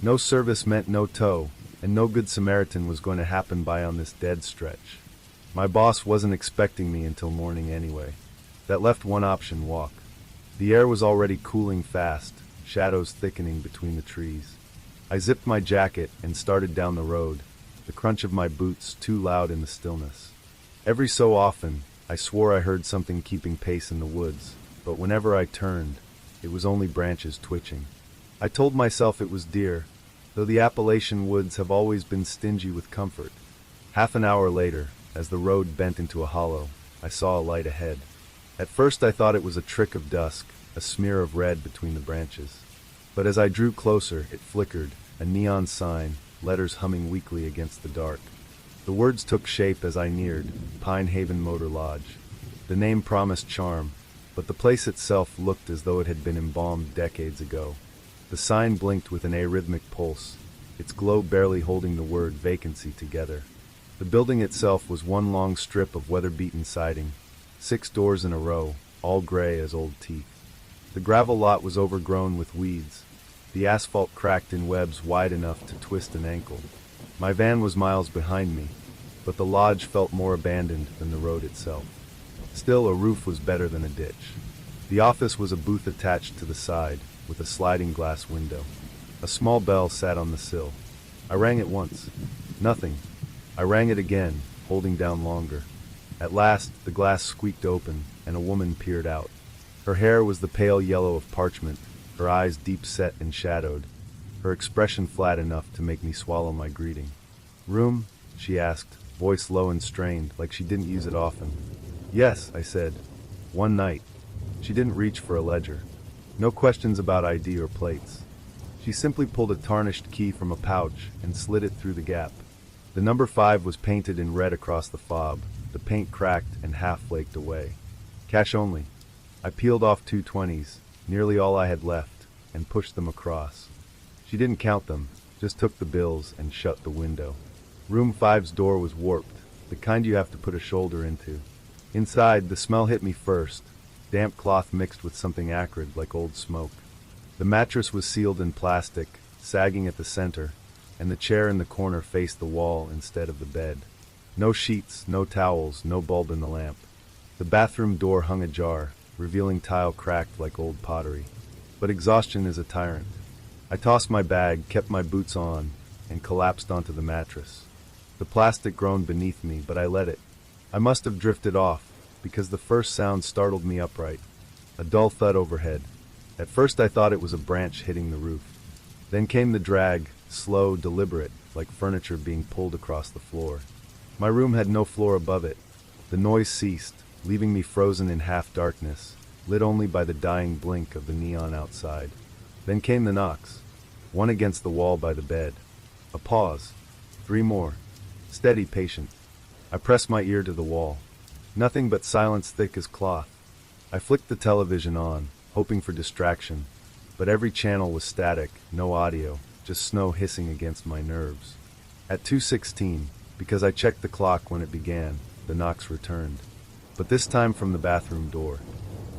No service meant no tow, and no good Samaritan was going to happen by on this dead stretch. My boss wasn't expecting me until morning anyway. That left one option: walk. The air was already cooling fast, shadows thickening between the trees. I zipped my jacket and started down the road, the crunch of my boots too loud in the stillness. Every so often, I swore I heard something keeping pace in the woods, but whenever I turned, it was only branches twitching. I told myself it was deer, though the Appalachian woods have always been stingy with comfort. Half an hour later, as the road bent into a hollow, I saw a light ahead. At first I thought it was a trick of dusk, a smear of red between the branches. But as I drew closer, it flickered, a neon sign, letters humming weakly against the dark. The words took shape as I neared Pine Haven Motor Lodge. The name promised charm, but the place itself looked as though it had been embalmed decades ago. The sign blinked with an arrhythmic pulse, its glow barely holding the word vacancy together. The building itself was one long strip of weather-beaten siding, 6 doors in a row, all gray as old teeth. The gravel lot was overgrown with weeds, the asphalt cracked in webs wide enough to twist an ankle. My van was miles behind me, but the lodge felt more abandoned than the road itself. Still, a roof was better than a ditch. The office was a booth attached to the side, with a sliding glass window. A small bell sat on the sill. I rang it once. Nothing. I rang it again, holding down longer. At last, the glass squeaked open, and a woman peered out. Her hair was the pale yellow of parchment, her eyes deep-set and shadowed, her expression flat enough to make me swallow my greeting. "Room?" she asked, voice low and strained, like she didn't use it often. "Yes," I said. "One night." She didn't reach for a ledger. No questions about ID or plates. She simply pulled a tarnished key from a pouch and slid it through the gap. The number 5 was painted in red across the fob, the paint cracked and half flaked away. Cash only. I peeled off 2 20s, nearly all I had left, and pushed them across. She didn't count them, just took the bills and shut the window. Room 5's door was warped, the kind you have to put a shoulder into. Inside, the smell hit me first, damp cloth mixed with something acrid like old smoke. The mattress was sealed in plastic, sagging at the center, and the chair in the corner faced the wall instead of the bed. No sheets, no towels, no bulb in the lamp. The bathroom door hung ajar, revealing tile cracked like old pottery. But exhaustion is a tyrant. I tossed my bag, kept my boots on, and collapsed onto the mattress. The plastic groaned beneath me, but I let it. I must have drifted off, because the first sound startled me upright. A dull thud overhead. At first I thought it was a branch hitting the roof. Then came the drag, slow, deliberate, like furniture being pulled across the floor. My room had no floor above it. The noise ceased, leaving me frozen in half darkness, lit only by the dying blink of the neon outside. Then came the knocks. One against the wall by the bed. A pause. 3 more. Steady, patient. I pressed my ear to the wall. Nothing but silence thick as cloth. I flicked the television on, hoping for distraction, but every channel was static, no audio, just snow hissing against my nerves. At 2:16, because I checked the clock when it began, the knocks returned. But this time from the bathroom door.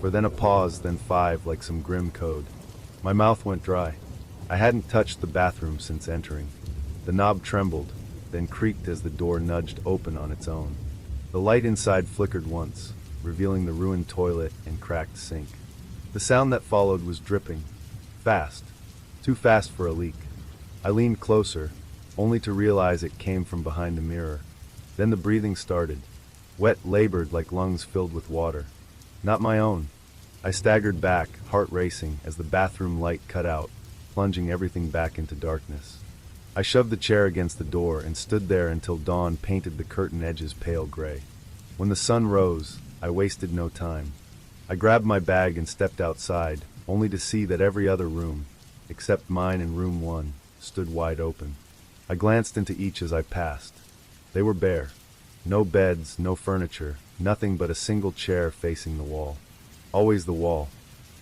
For then a pause, then 5, like some grim code. My mouth went dry. I hadn't touched the bathroom since entering. The knob trembled, then creaked as the door nudged open on its own. The light inside flickered once, revealing the ruined toilet and cracked sink. The sound that followed was dripping. Fast. Too fast for a leak. I leaned closer, only to realize it came from behind a mirror. Then the breathing started. Wet, labored like lungs filled with water. Not my own. I staggered back, heart racing, as the bathroom light cut out, plunging everything back into darkness. I shoved the chair against the door and stood there until dawn painted the curtain edges pale gray. When the sun rose, I wasted no time. I grabbed my bag and stepped outside, only to see that every other room, except mine and room 1, stood wide open. I glanced into each as I passed. They were bare. No beds, no furniture, nothing but a single chair facing the wall. Always the wall.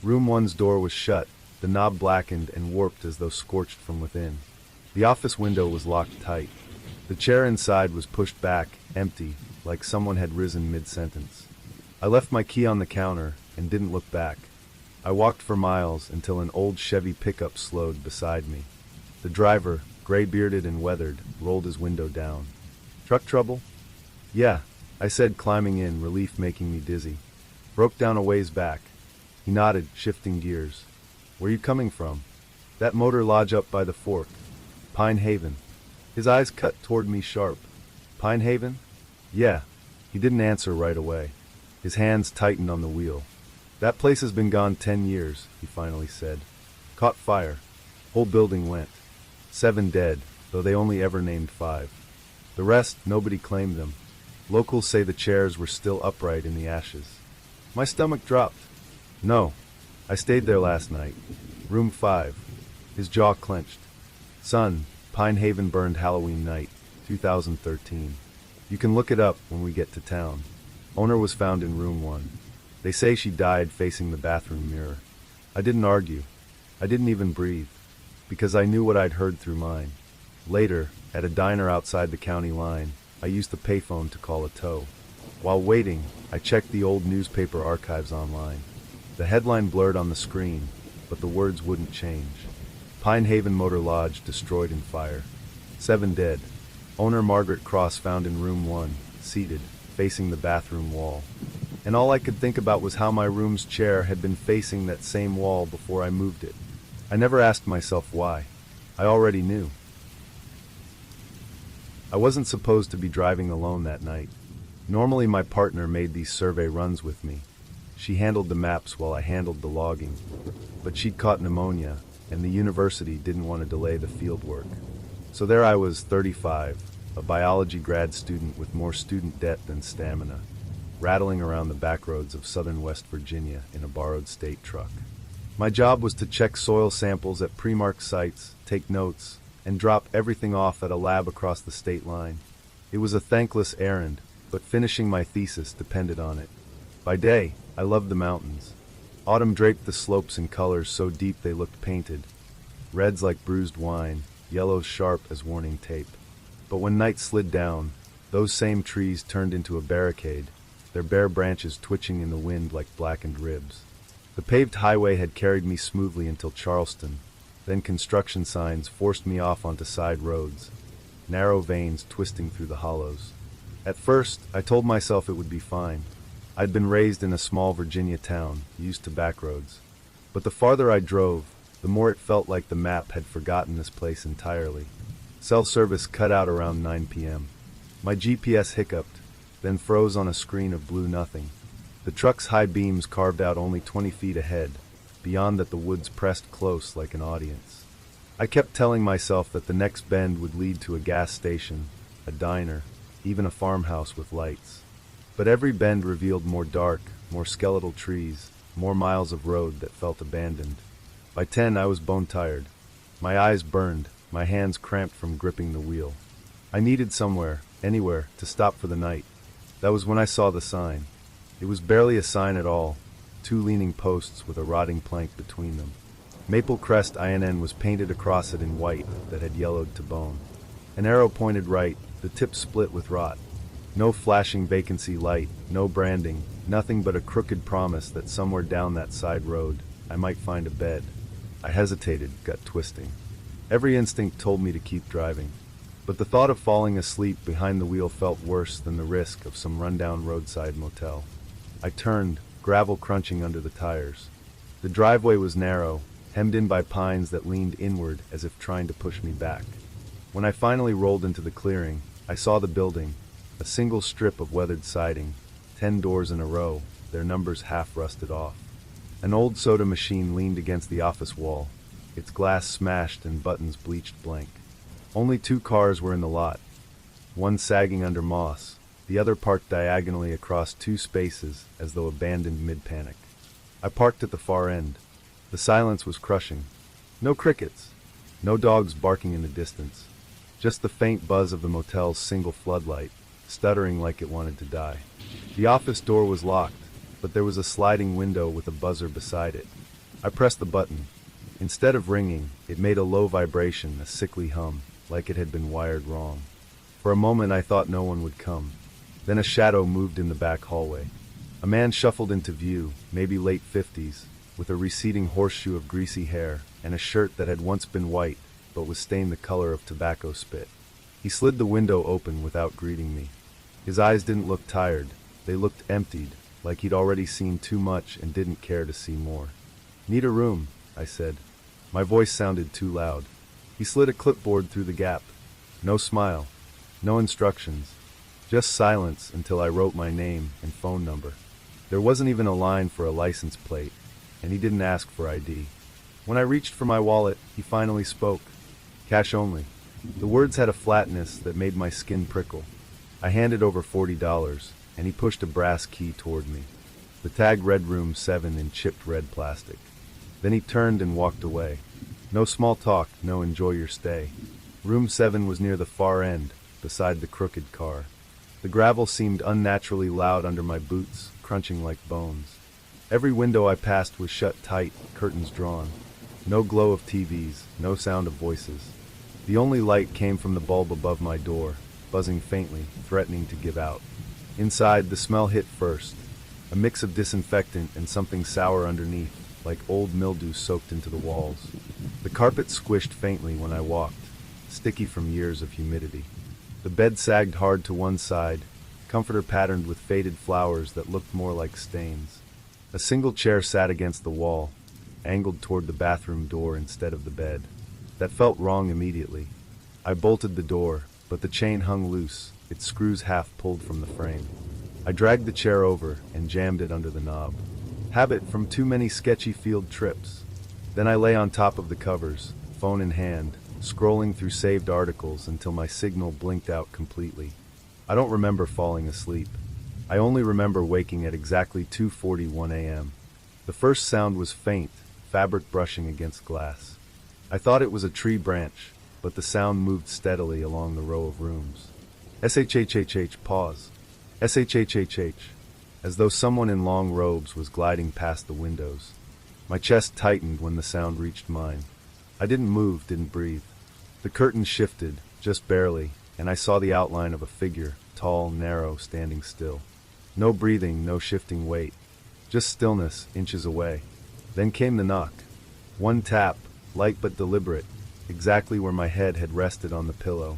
Room 1's door was shut, the knob blackened and warped as though scorched from within. The office window was locked tight. The chair inside was pushed back, empty, like someone had risen mid-sentence. I left my key on the counter and didn't look back. I walked for miles until an old Chevy pickup slowed beside me. The driver, gray-bearded and weathered, rolled his window down. "Truck trouble?" "Yeah," I said, climbing in, relief making me dizzy. "Broke down a ways back." He nodded, shifting gears. "Where you coming from?" "That motor lodge up by the fork. Pine Haven." His eyes cut toward me sharp. "Pine Haven?" "Yeah." He didn't answer right away. His hands tightened on the wheel. "That place has been gone 10 years, he finally said. "Caught fire. Whole building went. 7 dead, though they only ever named 5. The rest, nobody claimed them. Locals say the chairs were still upright in the ashes." My stomach dropped. "No. I stayed there last night. Room 5. His jaw clenched. "Son, Pine Haven burned Halloween night, 2013. You can look it up when we get to town. Owner was found in room 1. They say she died facing the bathroom mirror." I didn't argue. I didn't even breathe, because I knew what I'd heard through mine. Later, at a diner outside the county line, I used the payphone to call a tow. While waiting, I checked the old newspaper archives online. The headline blurred on the screen, but the words wouldn't change. Pine Haven Motor Lodge destroyed in fire. 7 dead. Owner Margaret Cross found in room 1, seated, facing the bathroom wall. And all I could think about was how my room's chair had been facing that same wall before I moved it. I never asked myself why. I already knew. I wasn't supposed to be driving alone that night. Normally my partner made these survey runs with me. She handled the maps while I handled the logging. But she'd caught pneumonia, and the university didn't want to delay the field work. So there I was, 35, a biology grad student with more student debt than stamina, rattling around the back roads of southern West Virginia in a borrowed state truck. My job was to check soil samples at pre-marked sites, take notes, and drop everything off at a lab across the state line. It was a thankless errand, but finishing my thesis depended on it. By day, I loved the mountains. Autumn draped the slopes in colors so deep they looked painted. Reds like bruised wine, yellows sharp as warning tape. But when night slid down, those same trees turned into a barricade, their bare branches twitching in the wind like blackened ribs. The paved highway had carried me smoothly until Charleston. Then construction signs forced me off onto side roads, narrow veins twisting through the hollows. At first, I told myself it would be fine. I'd been raised in a small Virginia town, used to back roads. But the farther I drove, the more it felt like the map had forgotten this place entirely. Cell service cut out around 9 p.m. My GPS hiccuped, then froze on a screen of blue nothing. The truck's high beams carved out only 20 feet ahead. Beyond that the woods pressed close like an audience. I kept telling myself that the next bend would lead to a gas station, a diner, even a farmhouse with lights. But every bend revealed more dark, more skeletal trees, more miles of road that felt abandoned. By 10, I was bone-tired. My eyes burned, my hands cramped from gripping the wheel. I needed somewhere, anywhere, to stop for the night. That was when I saw the sign. It was barely a sign at all, two leaning posts with a rotting plank between them. Maple Crest INN was painted across it in white that had yellowed to bone. An arrow pointed right, the tip split with rot. No flashing vacancy light, no branding, nothing but a crooked promise that somewhere down that side road I might find a bed. I hesitated, gut twisting. Every instinct told me to keep driving, but the thought of falling asleep behind the wheel felt worse than the risk of some rundown roadside motel. I turned, gravel crunching under the tires. The driveway was narrow, hemmed in by pines that leaned inward as if trying to push me back. When I finally rolled into the clearing, I saw the building, a single strip of weathered siding, 10 doors in a row, their numbers half rusted off. An old soda machine leaned against the office wall, its glass smashed and buttons bleached blank. Only 2 cars were in the lot, one sagging under moss, the other parked diagonally across 2 spaces as though abandoned mid-panic. I parked at the far end. The silence was crushing. No crickets, no dogs barking in the distance, just the faint buzz of the motel's single floodlight, stuttering like it wanted to die. The office door was locked, but there was a sliding window with a buzzer beside it. I pressed the button. Instead of ringing, it made a low vibration, a sickly hum, like it had been wired wrong. For a moment I thought no one would come. Then a shadow moved in the back hallway. A man shuffled into view, maybe late 50s, with a receding horseshoe of greasy hair and a shirt that had once been white but was stained the color of tobacco spit. He slid the window open without greeting me. His eyes didn't look tired. They looked emptied, like he'd already seen too much and didn't care to see more. "Need a room," I said. My voice sounded too loud. He slid a clipboard through the gap. No smile, no instructions, just silence until I wrote my name and phone number. There wasn't even a line for a license plate, and he didn't ask for ID. When I reached for my wallet, he finally spoke. Cash only. The words had a flatness that made my skin prickle. I handed over $40, and he pushed a brass key toward me. The tag read Room 7 in chipped red plastic. Then he turned and walked away. No small talk, no enjoy your stay. Room 7 was near the far end, beside the crooked car. The gravel seemed unnaturally loud under my boots, crunching like bones. Every window I passed was shut tight, curtains drawn. No glow of TVs, no sound of voices. The only light came from the bulb above my door, buzzing faintly, threatening to give out. Inside, the smell hit first, a mix of disinfectant and something sour underneath, like old mildew soaked into the walls. The carpet squished faintly when I walked, sticky from years of humidity. The bed sagged hard to one side, comforter patterned with faded flowers that looked more like stains. A single chair sat against the wall, angled toward the bathroom door instead of the bed. That felt wrong immediately. I bolted the door, but the chain hung loose, its screws half pulled from the frame. I dragged the chair over and jammed it under the knob. Habit from too many sketchy field trips. Then I lay on top of the covers, phone in hand, scrolling through saved articles until my signal blinked out completely. I don't remember falling asleep. I only remember waking at exactly 2:41 a.m. The first sound was faint, fabric brushing against glass. I thought it was a tree branch, but the sound moved steadily along the row of rooms. SHHHH, pause. SHHHH, as though someone in long robes was gliding past the windows. My chest tightened when the sound reached mine. I didn't move, didn't breathe. The curtain shifted, just barely, and I saw the outline of a figure, tall, narrow, standing still. No breathing, no shifting weight. Just stillness, inches away. Then came the knock. One tap, light but deliberate, exactly where my head had rested on the pillow.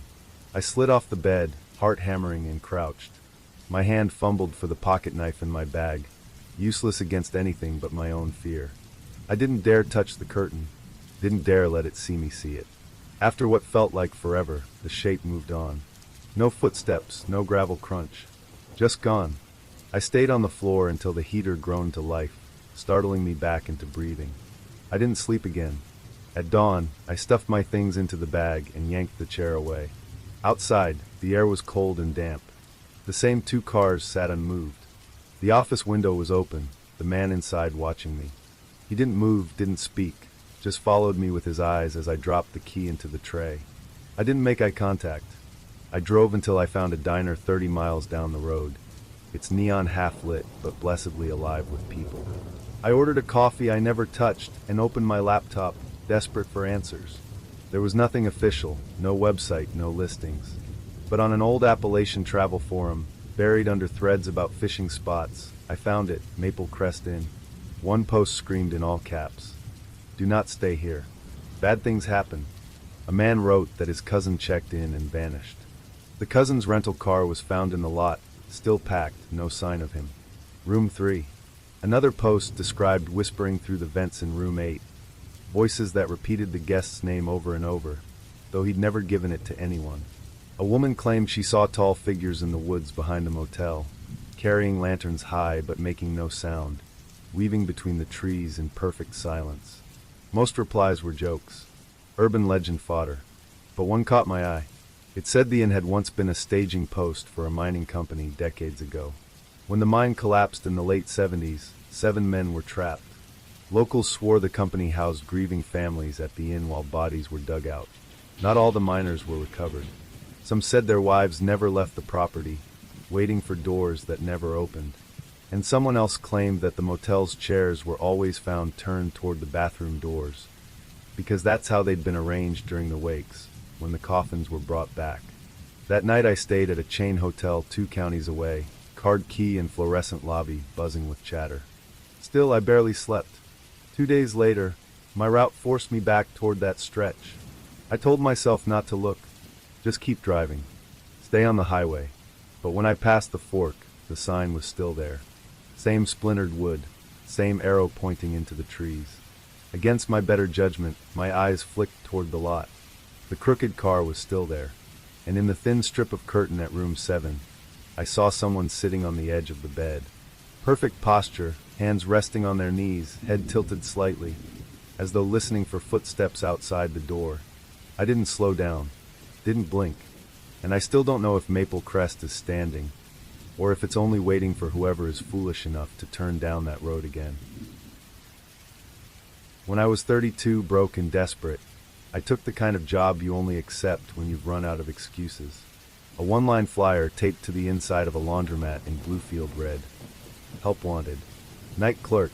I slid off the bed, heart hammering, and crouched. My hand fumbled for the pocket knife in my bag, useless against anything but my own fear. I didn't dare touch the curtain, didn't dare let it see me see it. After what felt like forever, the shape moved on. No footsteps, no gravel crunch. Just gone. I stayed on the floor until the heater groaned to life, startling me back into breathing. I didn't sleep again. At dawn, I stuffed my things into the bag and yanked the chair away. Outside, the air was cold and damp. The same 2 cars sat unmoved. The office window was open, the man inside watching me. He didn't move, didn't speak, just followed me with his eyes as I dropped the key into the tray. I didn't make eye contact. I drove until I found a diner 30 miles down the road. Its neon half-lit, but blessedly alive with people. I ordered a coffee I never touched and opened my laptop, desperate for answers. There was nothing official, no website, no listings. But on an old Appalachian travel forum, buried under threads about fishing spots, I found it, Maple Crest Inn. One post screamed in all caps, "Do not stay here. Bad things happen." A man wrote that his cousin checked in and vanished. The cousin's rental car was found in the lot, still packed, no sign of him. Room 3. Another post described whispering through the vents in room 8, voices that repeated the guest's name over and over, though he'd never given it to anyone. A woman claimed she saw tall figures in the woods behind the motel, carrying lanterns high but making no sound, weaving between the trees in perfect silence. Most replies were jokes, urban legend fodder, but one caught my eye. It said the inn had once been a staging post for a mining company decades ago. When the mine collapsed in the late 70s, 7 men were trapped. Locals swore the company housed grieving families at the inn while bodies were dug out. Not all the miners were recovered. Some said their wives never left the property, waiting for doors that never opened. And someone else claimed that the motel's chairs were always found turned toward the bathroom doors, because that's how they'd been arranged during the wakes, when the coffins were brought back. That night I stayed at a chain hotel 2 counties away, card key and fluorescent lobby buzzing with chatter. Still, I barely slept. 2 days later, my route forced me back toward that stretch. I told myself not to look, just keep driving, stay on the highway. But when I passed the fork, the sign was still there. Same splintered wood, same arrow pointing into the trees. Against my better judgment, my eyes flicked toward the lot. The crooked car was still there, and in the thin strip of curtain at room 7, I saw someone sitting on the edge of the bed. Perfect posture, hands resting on their knees, head tilted slightly, as though listening for footsteps outside the door. I didn't slow down, didn't blink, and I still don't know if Maple Crest is standing, or if it's only waiting for whoever is foolish enough to turn down that road again. When I was 32, broke and desperate, I took the kind of job you only accept when you've run out of excuses. A one-line flyer taped to the inside of a laundromat in Bluefield read, "Help wanted. Night clerk.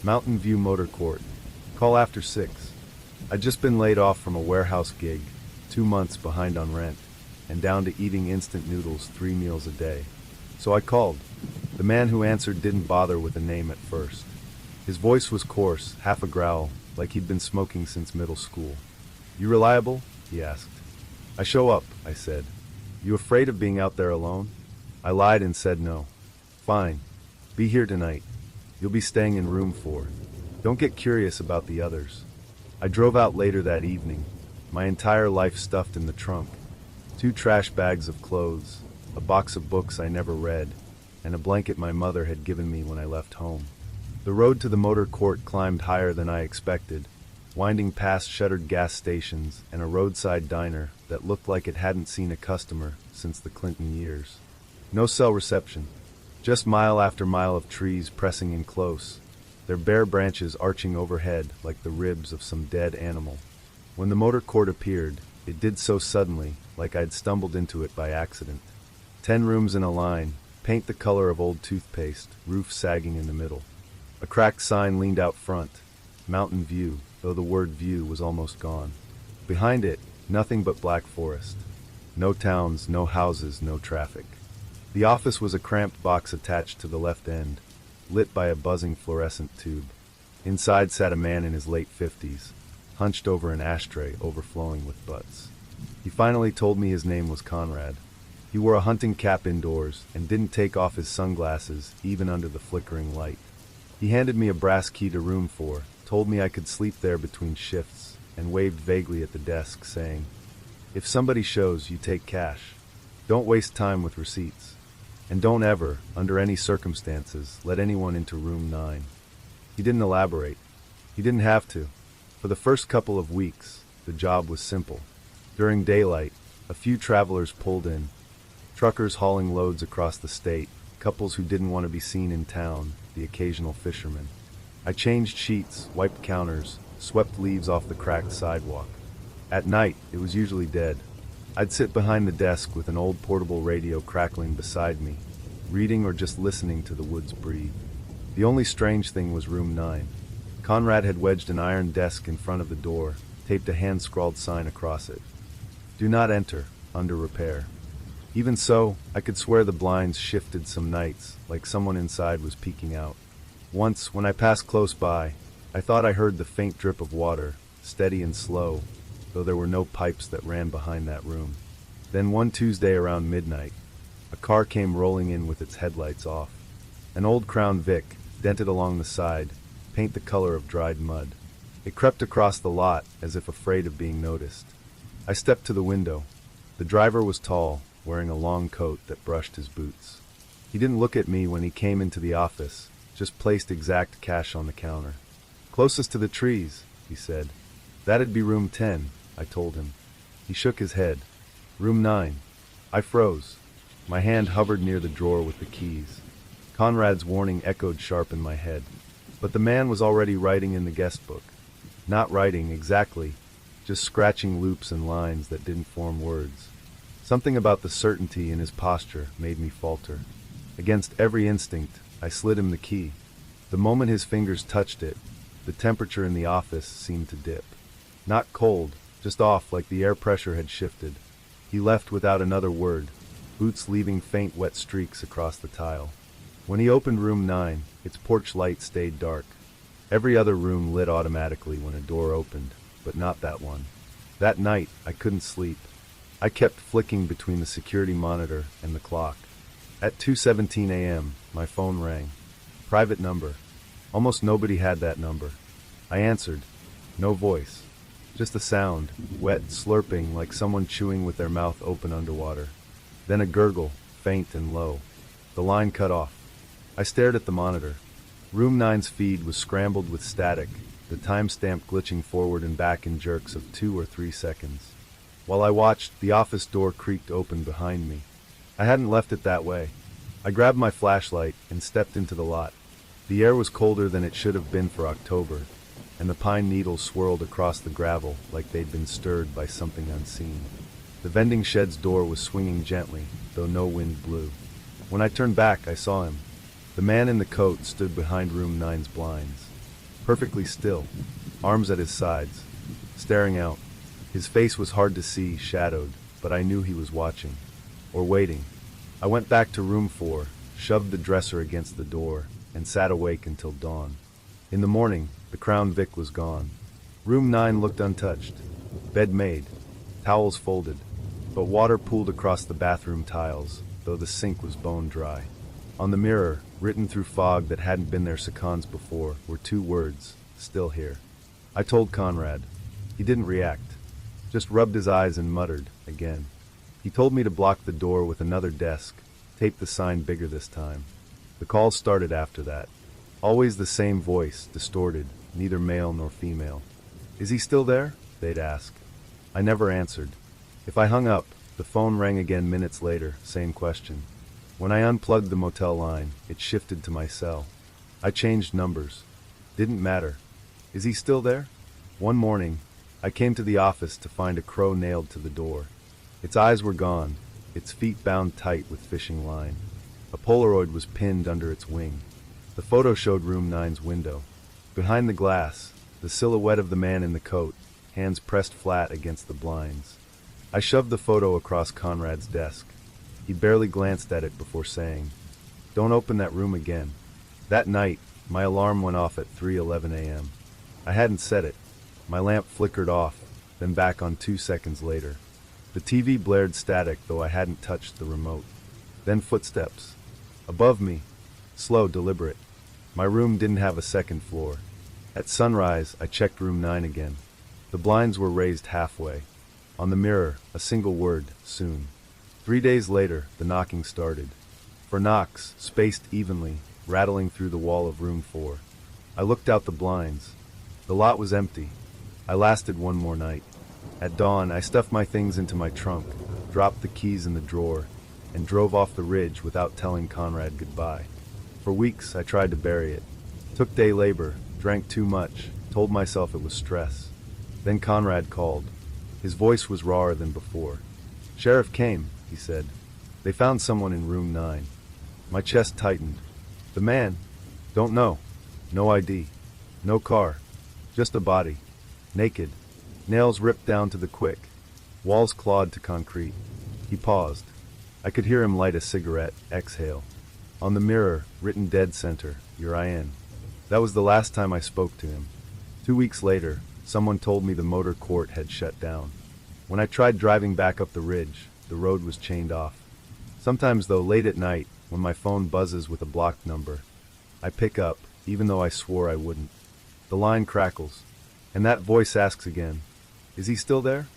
Mountain View Motor Court. Call after 6. I'd just been laid off from a warehouse gig, 2 months behind on rent, and down to eating instant noodles 3 meals a day. So I called. The man who answered didn't bother with a name at first. His voice was coarse, half a growl, like he'd been smoking since middle school. "You reliable?" he asked. "I show up," I said. "You afraid of being out there alone?" I lied and said no. "Fine. Be here tonight. You'll be staying in room 4. Don't get curious about the others." I drove out later that evening, my entire life stuffed in the trunk. 2 trash bags of clothes, a box of books I never read, and a blanket my mother had given me when I left home. The road to the motor court climbed higher than I expected, winding past shuttered gas stations and a roadside diner that looked like it hadn't seen a customer since the Clinton years. No cell reception, just mile after mile of trees pressing in close, their bare branches arching overhead like the ribs of some dead animal. When the motor court appeared, it did so suddenly, like I'd stumbled into it by accident. 10 rooms in a line, paint the color of old toothpaste, roof sagging in the middle. A cracked sign leaned out front, Mountain View, though the word view was almost gone. Behind it, nothing but black forest. No towns, no houses, no traffic. The office was a cramped box attached to the left end, lit by a buzzing fluorescent tube. Inside sat a man in his late 50s, hunched over an ashtray overflowing with butts. He finally told me his name was Conrad. He wore a hunting cap indoors and didn't take off his sunglasses even under the flickering light. He handed me a brass key to room 4, told me I could sleep there between shifts, and waved vaguely at the desk, saying, "If somebody shows, you take cash. Don't waste time with receipts. And don't ever, under any circumstances, let anyone into room 9. He didn't elaborate. He didn't have to. For the first couple of weeks, the job was simple. During daylight, a few travelers pulled in, truckers hauling loads across the state, couples who didn't want to be seen in town, the occasional fisherman. I changed sheets, wiped counters, swept leaves off the cracked sidewalk. At night, it was usually dead. I'd sit behind the desk with an old portable radio crackling beside me, reading or just listening to the woods breathe. The only strange thing was room 9. Conrad had wedged an iron desk in front of the door, taped a hand-scrawled sign across it. "Do not enter, under repair." Even so, I could swear the blinds shifted some nights, like someone inside was peeking out. Once, when I passed close by, I thought I heard the faint drip of water, steady and slow, though there were no pipes that ran behind that room. Then one Tuesday around midnight, a car came rolling in with its headlights off. An old Crown Vic, dented along the side, paint the color of dried mud. It crept across the lot as if afraid of being noticed. I stepped to the window. The driver was tall, wearing a long coat that brushed his boots. He didn't look at me when he came into the office, just placed exact cash on the counter. "Closest to the trees," he said. "That'd be room 10, I told him. He shook his head. "Room 9. I froze. My hand hovered near the drawer with the keys. Conrad's warning echoed sharp in my head. But the man was already writing in the guest book. Not writing exactly, just scratching loops and lines that didn't form words. Something about the certainty in his posture made me falter. Against every instinct, I slid him the key. The moment his fingers touched it, the temperature in the office seemed to dip. Not cold, just off like the air pressure had shifted. He left without another word, boots leaving faint wet streaks across the tile. When he opened room 9, its porch light stayed dark. Every other room lit automatically when a door opened, but not that one. That night, I couldn't sleep. I kept flicking between the security monitor and the clock. At 2:17 a.m., my phone rang. Private number. Almost nobody had that number. I answered. No voice. Just a sound, wet, slurping like someone chewing with their mouth open underwater. Then a gurgle, faint and low. The line cut off. I stared at the monitor. Room 9's feed was scrambled with static, the timestamp glitching forward and back in jerks of 2 or 3 seconds. While I watched, the office door creaked open behind me. I hadn't left it that way. I grabbed my flashlight and stepped into the lot. The air was colder than it should have been for October, and the pine needles swirled across the gravel like they'd been stirred by something unseen. The vending shed's door was swinging gently, though no wind blew. When I turned back, I saw him. The man in the coat stood behind room 9's blinds. Perfectly still, arms at his sides, staring out. His face was hard to see, shadowed, but I knew he was watching. Or waiting. I went back to room 4, shoved the dresser against the door, and sat awake until dawn. In the morning, the Crown Vic was gone. Room 9 looked untouched. Bed made, towels folded, but water pooled across the bathroom tiles, though the sink was bone dry. On the mirror, written through fog that hadn't been there seconds before, were 2 words, "Still here." I told Conrad. He didn't react, just rubbed his eyes and muttered, again. He told me to block the door with another desk, tape the sign bigger this time. The calls started after that. Always the same voice, distorted, neither male nor female. "Is he still there?" they'd ask. I never answered. If I hung up, the phone rang again minutes later, same question. When I unplugged the motel line, it shifted to my cell. I changed numbers. Didn't matter. "Is he still there?" One morning, I came to the office to find a crow nailed to the door. Its eyes were gone, its feet bound tight with fishing line. A Polaroid was pinned under its wing. The photo showed room 9's window. Behind the glass, the silhouette of the man in the coat, hands pressed flat against the blinds. I shoved the photo across Conrad's desk. He barely glanced at it before saying, "Don't open that room again." That night, my alarm went off at 3:11 a.m. I hadn't set it. My lamp flickered off, then back on 2 seconds later. The TV blared static, though I hadn't touched the remote. Then footsteps. Above me. Slow, deliberate. My room didn't have a second floor. At sunrise, I checked room 9 again. The blinds were raised halfway. On the mirror, a single word, "Soon." 3 days later, the knocking started. For knocks, spaced evenly, rattling through the wall of room 4. I looked out the blinds. The lot was empty. I lasted one more night. At dawn, I stuffed my things into my trunk, dropped the keys in the drawer, and drove off the ridge without telling Conrad goodbye. For weeks, I tried to bury it. Took day labor, drank too much, told myself it was stress. Then Conrad called. His voice was rawer than before. "Sheriff came," he said. "They found someone in room 9. My chest tightened. "The man?" "Don't know. No ID. No car. Just a body. Naked. Nails ripped down to the quick. Walls clawed to concrete." He paused. I could hear him light a cigarette, exhale. On the mirror, written dead center, Urian. That was the last time I spoke to him. 2 weeks later, someone told me the motor court had shut down. When I tried driving back up the ridge, the road was chained off. Sometimes, though, late at night, when my phone buzzes with a blocked number, I pick up, even though I swore I wouldn't. The line crackles, and that voice asks again, "Is he still there?"